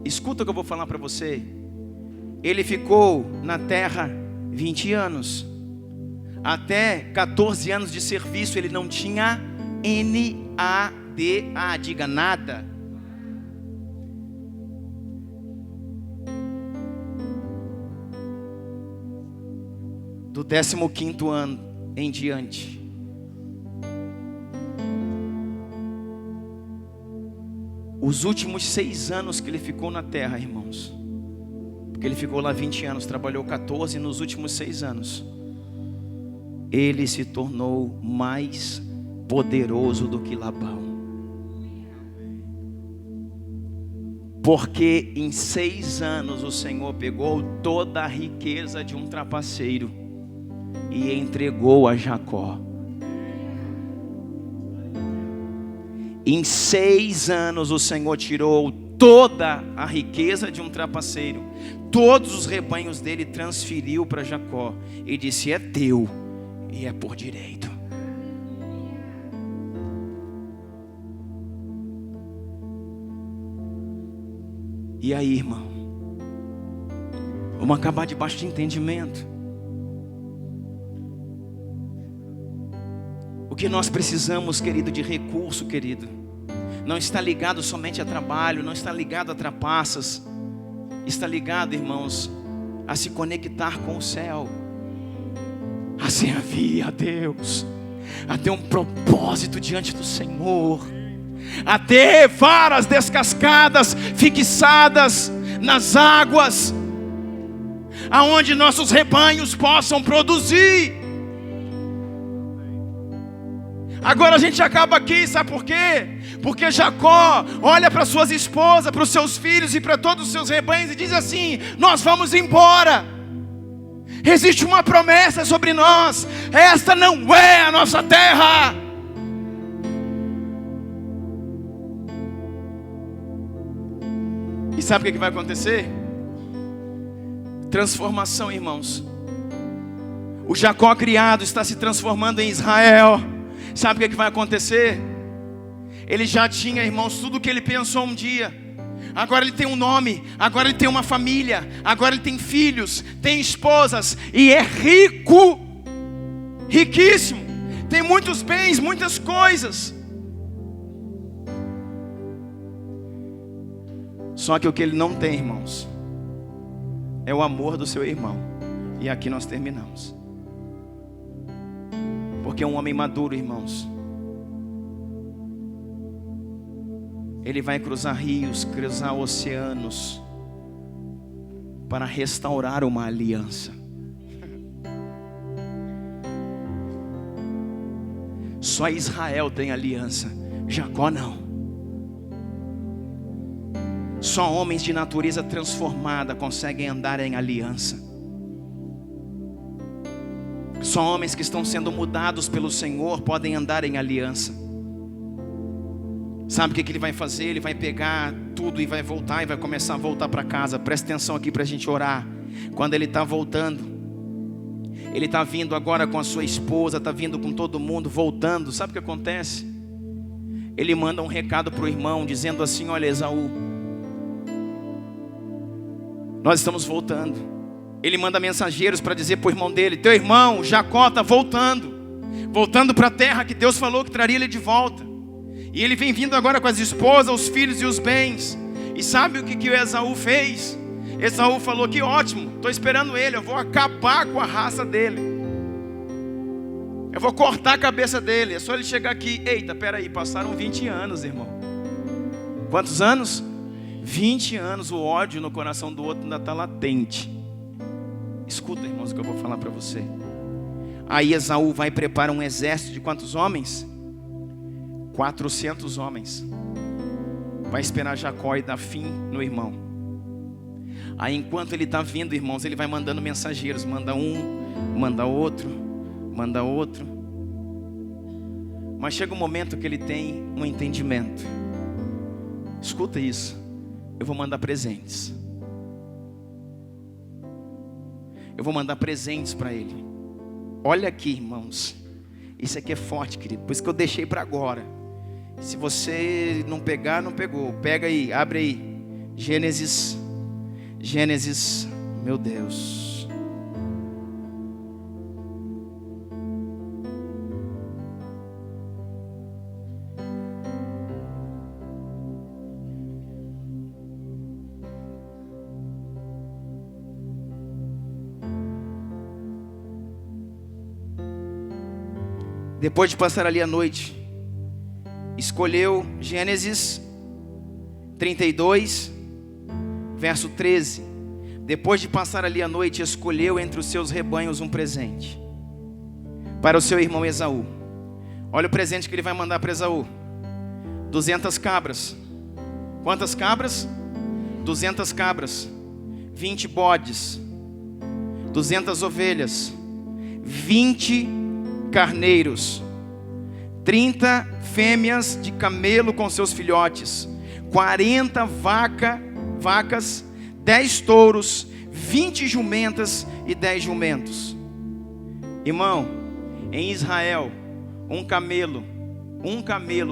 escuta o que eu vou falar para você. Ele ficou na terra 20 anos. Até 14 anos de serviço ele não tinha NADA, diga nada. Do 15º ano em diante, os últimos 6 anos que ele ficou na terra, irmãos, porque ele ficou lá 20 anos, trabalhou 14, e nos últimos 6 anos, ele se tornou mais poderoso do que Labão. Porque em 6 anos o Senhor pegou toda a riqueza de um trapaceiro e entregou a Jacó. Em 6 anos o Senhor tirou toda a riqueza de um trapaceiro, todos os rebanhos dele transferiu para Jacó e disse: é teu e é por direito. E aí, irmão, vamos acabar debaixo de entendimento. O que nós precisamos, querido, de recurso, querido, não está ligado somente a trabalho, não está ligado a trapaças, está ligado, irmãos, a se conectar com o céu, a servir a Deus, a ter um propósito diante do Senhor, a ter varas descascadas, fixadas nas águas, aonde nossos rebanhos possam produzir. Agora a gente acaba aqui, sabe por quê? Porque Jacó olha para suas esposas, para os seus filhos e para todos os seus rebanhos e diz assim: nós vamos embora. Existe uma promessa sobre nós, esta não é a nossa terra. E sabe o que vai acontecer? Transformação, irmãos. O Jacó criado está se transformando em Israel. Sabe o que vai acontecer? Ele já tinha, irmãos, tudo o que ele pensou um dia. Agora ele tem um nome, agora ele tem uma família, agora ele tem filhos, tem esposas e é rico, riquíssimo, tem muitos bens, muitas coisas. Só que o que ele não tem, irmãos, é o amor do seu irmão. E aqui nós terminamos. Porque um homem maduro, irmãos, ele vai cruzar rios, cruzar oceanos, para restaurar uma aliança. Só Israel tem aliança, Jacó não. Só homens de natureza transformada conseguem andar em aliança. Só homens que estão sendo mudados pelo Senhor podem andar em aliança. Sabe o que ele vai fazer? Ele vai pegar tudo e vai voltar, e vai começar a voltar para casa. Presta atenção aqui para a gente orar. Quando ele está voltando, ele está vindo agora com a sua esposa, está vindo com todo mundo, voltando. Sabe o que acontece? Ele manda um recado para o irmão, dizendo assim: olha, Esaú, nós estamos voltando. Ele manda mensageiros para dizer para o irmão dele: teu irmão Jacó está voltando para a terra que Deus falou que traria ele de volta. E ele vem vindo agora com as esposas, os filhos e os bens. E sabe o que o Esaú fez? Esaú falou: que ótimo, estou esperando ele, eu vou acabar com a raça dele, eu vou cortar a cabeça dele. É só ele chegar aqui. Eita, peraí, passaram 20 anos, irmão. Quantos anos? 20 anos. O ódio no coração do outro ainda está latente. Escuta, irmãos, o que eu vou falar para você. Aí Esaú vai preparar um exército de quantos homens? 400 homens. Vai esperar Jacó e dar fim no irmão. Aí enquanto ele está vindo, irmãos, ele vai mandando mensageiros. Manda um, manda outro, manda outro. Mas chega um momento que ele tem um entendimento. Escuta isso. Eu vou mandar presentes. Eu vou mandar presentes para ele. Olha aqui, irmãos. Isso aqui é forte, querido. Por isso que eu deixei para agora. Se você não pegar, não pegou. Pega aí, abre aí. Gênesis, meu Deus. Depois de passar ali a noite, escolheu, Gênesis 32, verso 13. Depois de passar ali a noite, escolheu entre os seus rebanhos um presente para o seu irmão Esaú. Olha o presente que ele vai mandar para Esaú: 200 cabras. Quantas cabras? 200 cabras. 20 bodes. 200 ovelhas. 20 carneiros, 30 fêmeas de camelo com seus filhotes, 40 vacas, 10 touros, 20 jumentas e 10 jumentos. Irmão, em Israel, um camelo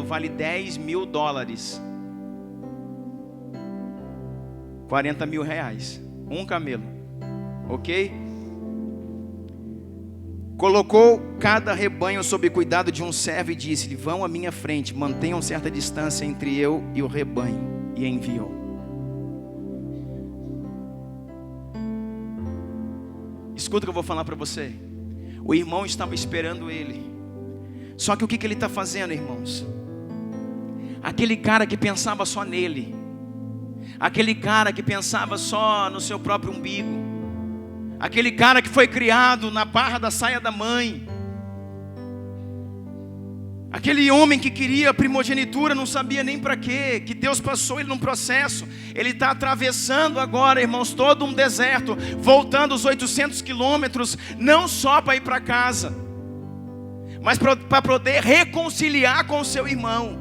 vale $10.000. 40 mil reais. Um camelo. Ok? Colocou cada rebanho sob cuidado de um servo e disse-lhe: vão à minha frente, mantenham certa distância entre eu e o rebanho. E enviou. Escuta o que eu vou falar para você. O irmão estava esperando ele. Só que o que ele está fazendo, irmãos? Aquele cara que pensava só nele, aquele cara que pensava só no seu próprio umbigo, aquele cara que foi criado na barra da saia da mãe, aquele homem que queria primogenitura, não sabia nem para quê, que Deus passou ele num processo. Ele está atravessando agora, irmãos, todo um deserto, voltando os 800 quilômetros, não só para ir para casa, mas para poder reconciliar com o seu irmão.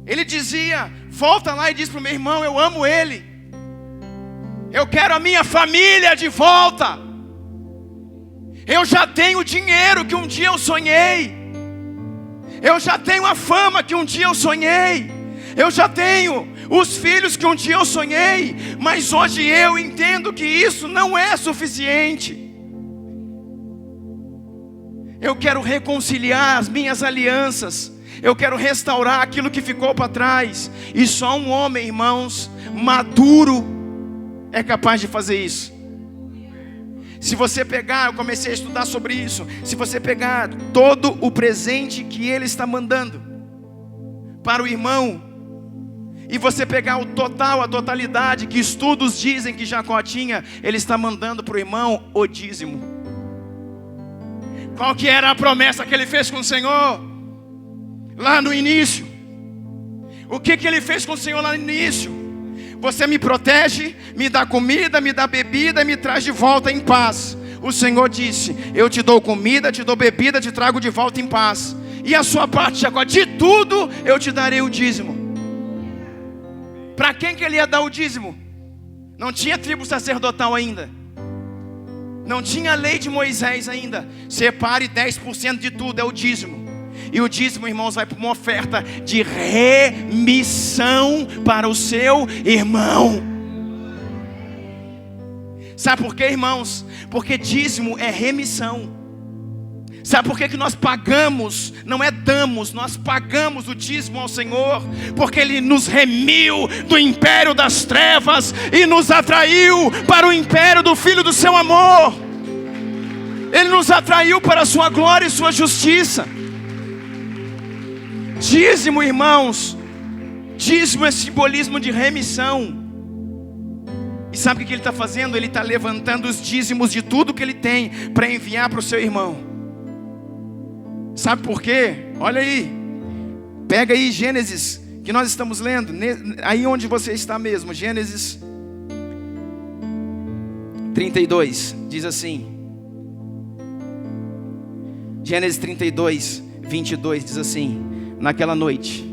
Ele dizia: volta lá e diz para o meu irmão, eu amo ele, eu quero a minha família de volta. Eu já tenho o dinheiro que um dia eu sonhei. Eu já tenho a fama que um dia eu sonhei. Eu já tenho os filhos que um dia eu sonhei. Mas hoje eu entendo que isso não é suficiente. Eu quero reconciliar as minhas alianças. Eu quero restaurar aquilo que ficou para trás. E só um homem, irmãos, maduro é capaz de fazer isso. Se você pegar, eu comecei a estudar sobre isso. Se você pegar todo o presente que ele está mandando para o irmão, e você pegar o total, a totalidade que estudos dizem que Jacó tinha, ele está mandando para o irmão o dízimo. Qual que era a promessa que ele fez com o Senhor lá no início? O que ele fez com o Senhor lá no início? Você me protege, me dá comida, me dá bebida e me traz de volta em paz. O Senhor disse: eu te dou comida, te dou bebida, te trago de volta em paz. E a sua parte, Jacó, de tudo eu te darei o dízimo. Para quem que ele ia dar o dízimo? Não tinha tribo sacerdotal ainda. Não tinha a lei de Moisés ainda. Separe 10% de tudo, é o dízimo. E o dízimo, irmãos, vai para uma oferta de remissão para o seu irmão. Sabe por quê, irmãos? Porque dízimo é remissão. Sabe por que nós pagamos? Não é damos, nós pagamos o dízimo ao Senhor. Porque Ele nos remiu do império das trevas e nos atraiu para o império do Filho do seu amor. Ele nos atraiu para a sua glória e sua justiça. Dízimo, irmãos, Dízimo é simbolismo de remissão. E sabe o que ele está fazendo? Ele está levantando os dízimos de tudo que ele tem para enviar para o seu irmão. Sabe por quê? Olha aí. Pega aí Gênesis, que nós estamos lendo. Aí onde você está mesmo. Gênesis 32. Diz assim. Gênesis 32, 22 diz assim: naquela noite,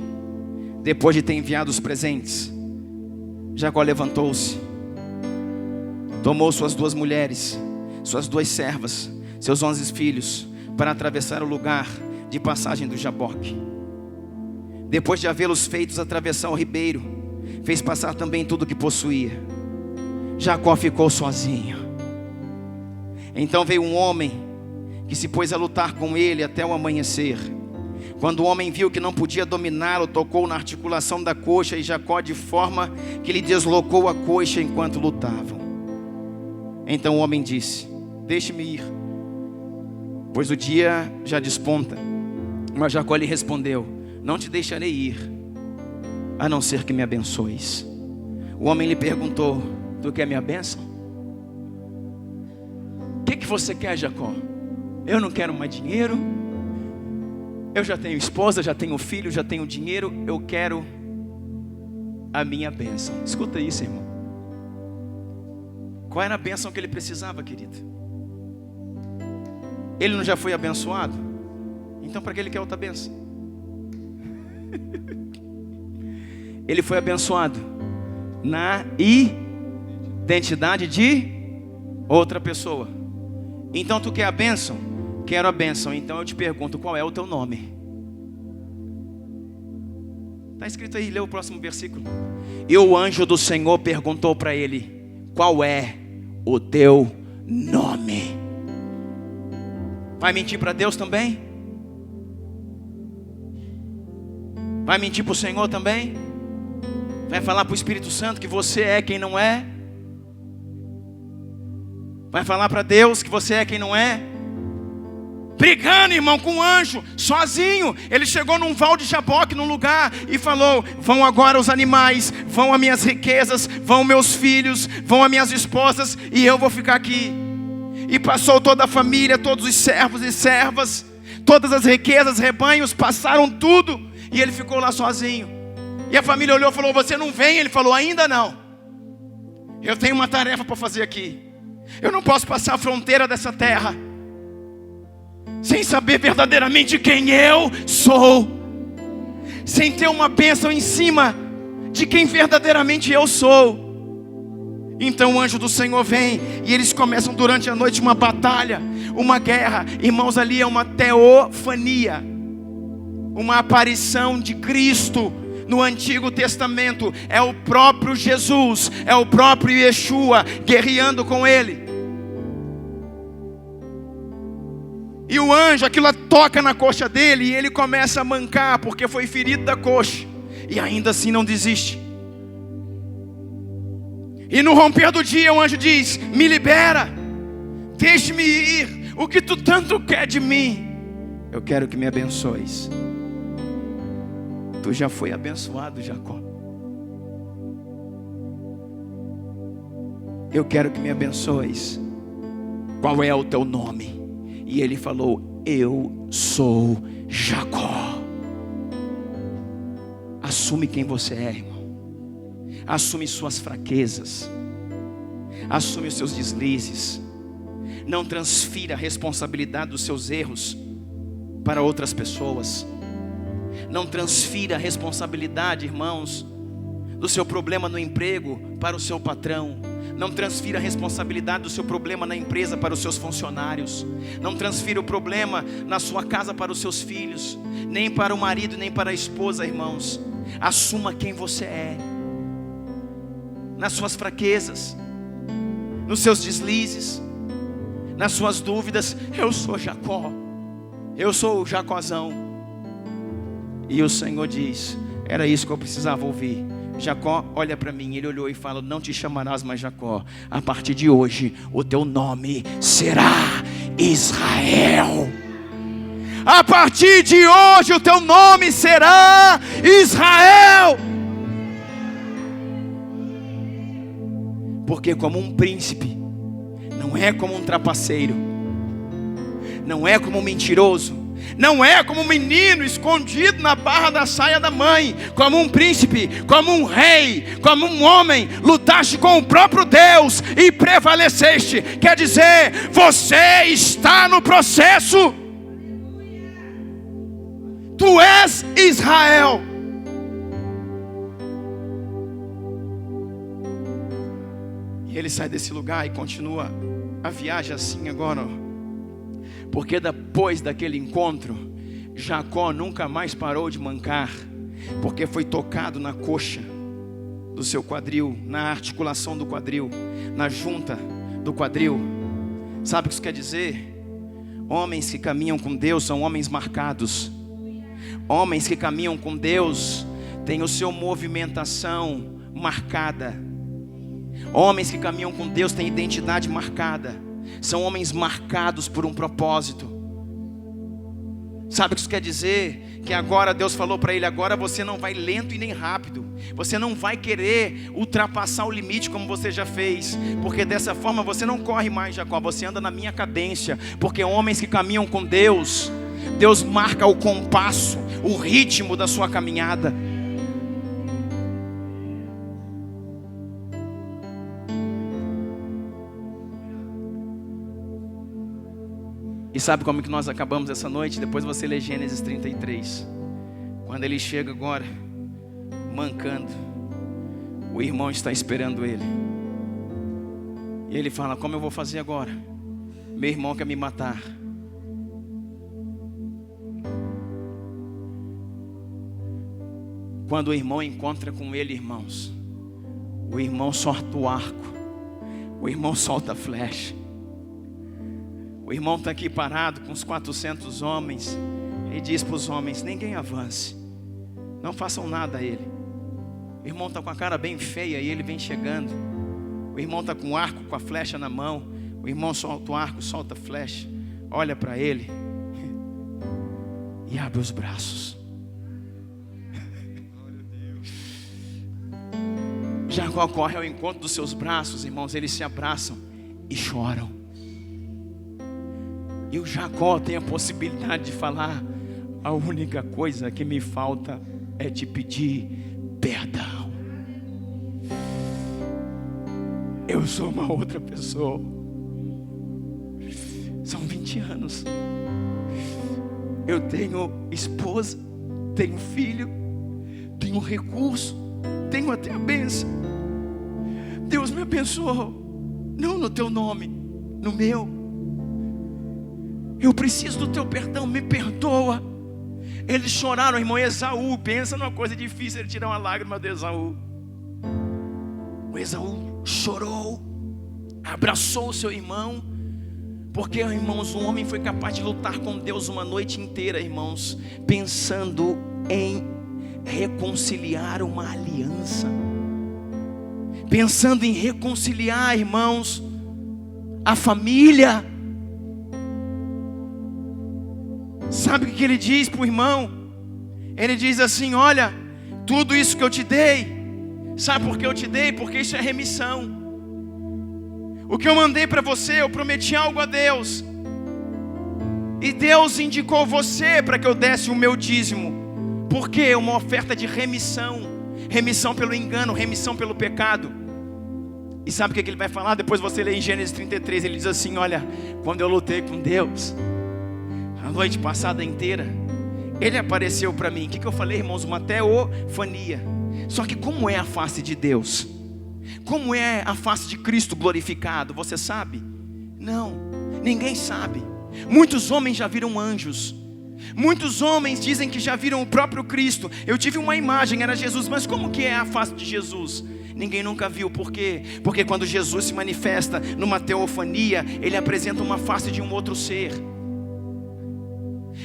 depois de ter enviado os presentes, Jacó levantou-se, tomou suas 2 mulheres, suas 2 servas, seus 11 filhos, para atravessar o lugar de passagem do Jaboque. Depois de havê-los feitos atravessar o ribeiro, fez passar também tudo o que possuía. Jacó ficou sozinho. Então veio um homem que se pôs a lutar com ele até o amanhecer. Quando o homem viu que não podia dominá-lo, tocou na articulação da coxa e Jacó, de forma que lhe deslocou a coxa enquanto lutavam. Então o homem disse: deixe-me ir, pois o dia já desponta. Mas Jacó lhe respondeu: não te deixarei ir, a não ser que me abençoes. O homem lhe perguntou: tu quer minha bênção? O que você quer, Jacó? Eu não quero mais dinheiro. Eu já tenho esposa, já tenho filho, já tenho dinheiro. Eu quero a minha bênção. Escuta isso, irmão. Qual era a bênção que ele precisava, querido? Ele não já foi abençoado? Então para que ele quer outra bênção? Ele foi abençoado na identidade de outra pessoa. Então tu quer a bênção? Quero a bênção. Então eu te pergunto, qual é o teu nome? Está escrito aí, lê o próximo versículo. E o anjo do Senhor perguntou para ele: qual é o teu nome? Vai mentir para Deus também? Vai mentir para o Senhor também? Vai falar para o Espírito Santo que você é quem não é? Vai falar para Deus que você é quem não é? Brigando, irmão, com o anjo, sozinho. Ele chegou num val de Jaboque, num lugar, e falou: vão agora os animais, vão as minhas riquezas, vão meus filhos, vão as minhas esposas, e eu vou ficar aqui. E passou toda a família, todos os servos e servas, todas as riquezas, rebanhos, passaram tudo, e ele ficou lá sozinho. E a família olhou e falou: você não vem? Ele falou: ainda não. Eu tenho uma tarefa para fazer aqui. Eu não posso passar a fronteira dessa terra sem saber verdadeiramente quem eu sou, sem ter uma bênção em cima de quem verdadeiramente eu sou. Então o anjo do Senhor vem, e eles começam durante a noite uma batalha, uma guerra. Irmãos, ali é uma teofania, uma aparição de Cristo. No Antigo Testamento é o próprio Jesus, é o próprio Yeshua guerreando com ele. E o anjo, aquilo toca na coxa dele, e ele começa a mancar, porque foi ferido da coxa, e ainda assim não desiste. E no romper do dia o anjo diz: me libera, deixe-me ir, o que tu tanto quer de mim? Eu quero que me abençoes. Tu já foi abençoado, Jacó. Eu quero que me abençoes. Qual é o teu nome? E ele falou: eu sou Jacó. Assume quem você é, irmão. Assume suas fraquezas. Assume os seus deslizes. Não transfira a responsabilidade dos seus erros para outras pessoas. Não transfira a responsabilidade, irmãos, do seu problema no emprego para o seu patrão. Não transfira a responsabilidade do seu problema na empresa para os seus funcionários. Não transfira o problema na sua casa para os seus filhos, nem para o marido, nem para a esposa, irmãos. Assuma quem você é, nas suas fraquezas, nos seus deslizes, nas suas dúvidas. Eu sou Jacó, eu sou o Jacózão. E o Senhor diz: era isso que eu precisava ouvir. Jacó, olha para mim. Ele olhou e falou: não te chamarás mais Jacó, a partir de hoje o teu nome será Israel. A partir de hoje o teu nome será Israel. Porque como um príncipe, não é como um trapaceiro, não é como um mentiroso, não é como um menino escondido na barra da saia da mãe. Como um príncipe, como um rei, como um homem, lutaste com o próprio Deus e prevaleceste. Quer dizer, você está no processo. Tu és Israel. E ele sai desse lugar e continua a viagem assim agora, ó. Porque depois daquele encontro, Jacó nunca mais parou de mancar, porque foi tocado na coxa do seu quadril, na articulação do quadril, na junta do quadril. Sabe o que isso quer dizer? Homens que caminham com Deus são homens marcados. Homens que caminham com Deus têm o seu movimentação marcada. Homens que caminham com Deus têm identidade marcada. São homens marcados por um propósito. Sabe o que isso quer dizer? Que agora Deus falou para ele: agora você não vai lento e nem rápido. Você não vai querer ultrapassar o limite como você já fez, porque dessa forma você não corre mais, Jacó. Você anda na minha cadência. Porque homens que caminham com Deus, Deus marca o compasso, o ritmo da sua caminhada. E sabe como que nós acabamos essa noite? Depois você lê Gênesis 33. Quando ele chega agora, mancando, o irmão está esperando ele. E ele fala: como eu vou fazer agora? Meu irmão quer me matar. Quando o irmão encontra com ele, irmãos, o irmão solta o arco, o irmão solta a flecha. O irmão está aqui parado com os 400 homens e diz para os homens: ninguém avance, não façam nada a ele. O irmão está com a cara bem feia e ele vem chegando. O irmão está com o arco, com a flecha na mão. O irmão solta o arco, solta a flecha, olha para ele e abre os braços. Jacó corre ao encontro dos seus braços, irmãos. Eles se abraçam e choram. E o Jacó tem a possibilidade de falar: a única coisa que me falta é te pedir perdão. Eu sou uma outra pessoa. São 20 anos. Eu tenho esposa, tenho filho, tenho recurso, tenho até a bênção. Deus me abençoou, não no teu nome, no meu. Eu preciso do teu perdão, me perdoa. Eles choraram, irmão. Esaú, pensa numa coisa difícil, ele tirar uma lágrima de Esaú. O Esaú chorou, abraçou o seu irmão, porque, irmãos, um homem foi capaz de lutar com Deus uma noite inteira, irmãos, pensando em reconciliar uma aliança, pensando em reconciliar, irmãos, a família. Sabe o que ele diz para o irmão? Ele diz assim: olha, tudo isso que eu te dei, sabe por que eu te dei? Porque isso é remissão. O que eu mandei para você, eu prometi algo a Deus, e Deus indicou você para que eu desse o meu dízimo. Por quê? Uma oferta de remissão. Remissão pelo engano, remissão pelo pecado. E sabe o que ele vai falar? Depois você lê em Gênesis 33, ele diz assim: olha, quando eu lutei com Deus a noite passada inteira, Ele apareceu para mim. O que eu falei, irmãos? Uma teofania. Só que como é a face de Deus? Como é a face de Cristo glorificado? Você sabe? Não, ninguém sabe. Muitos homens já viram anjos. Muitos homens dizem que já viram o próprio Cristo. Eu tive uma imagem, era Jesus. Mas como que é a face de Jesus? Ninguém nunca viu. Por quê? Porque quando Jesus se manifesta numa teofania, Ele apresenta uma face de um outro ser.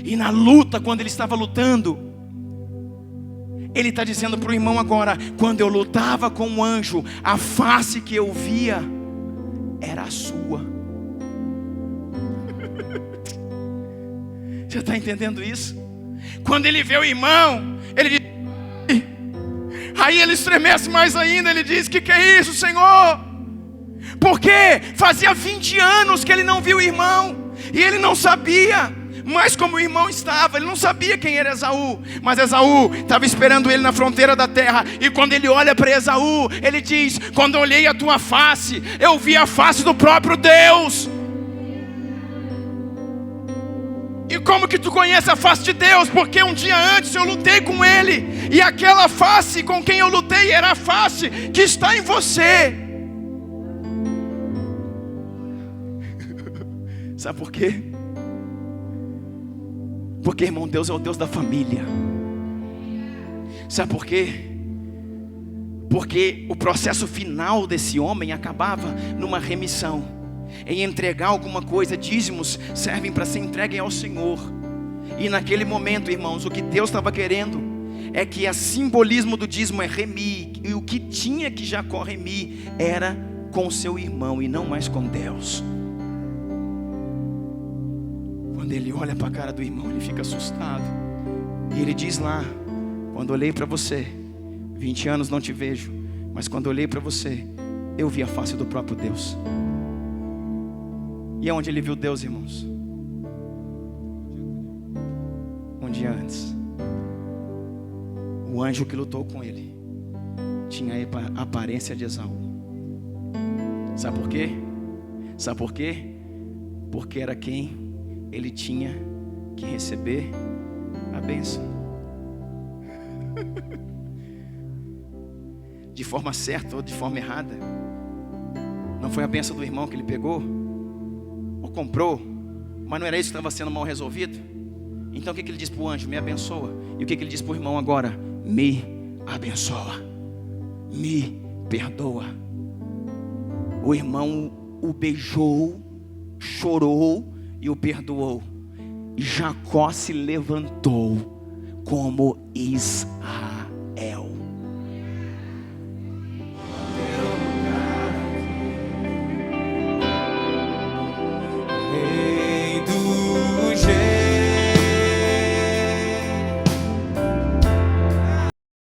E na luta, quando Ele estava lutando, Ele está dizendo para o irmão agora: quando eu lutava com um anjo, a face que eu via era a sua. Você está entendendo isso? Quando ele vê o irmão, ele diz... Aí ele estremece mais ainda. Ele diz: que é isso, Senhor? Porque fazia 20 anos que ele não viu o irmão, e ele não sabia mais como o irmão estava. Ele não sabia quem era Esaú, mas Esaú estava esperando ele na fronteira da terra. E quando ele olha para Esaú, ele diz: quando eu olhei a tua face, eu vi a face do próprio Deus. E como que tu conhece a face de Deus? Porque um dia antes eu lutei com ele, e aquela face com quem eu lutei era a face que está em você. Sabe por quê? Porque, irmão, Deus é o Deus da família. Sabe por quê? Porque o processo final desse homem acabava numa remissão, em entregar alguma coisa. Dízimos servem para ser entreguem ao Senhor. E naquele momento, irmãos, o que Deus estava querendo é que o simbolismo do dízimo é remir. E o que tinha que Jacó remir era com o seu irmão e não mais com Deus. Quando ele olha para a cara do irmão, ele fica assustado. E ele diz lá: quando olhei para você, 20 anos não te vejo, mas quando olhei para você, eu vi a face do próprio Deus. E aonde ele viu Deus, irmãos? Um dia antes, o anjo que lutou com ele tinha a aparência de Esaú. Sabe por quê? Sabe por quê? Porque era quem ele tinha que receber a bênção. De forma certa ou de forma errada. Não foi a bênção do irmão que ele pegou ou comprou, mas não era isso que estava sendo mal resolvido. Então o que ele diz para o anjo? Me abençoa. E o que ele diz para o irmão agora? Me abençoa, me perdoa. O irmão o beijou, chorou e o perdoou. E Jacó se levantou como Israel.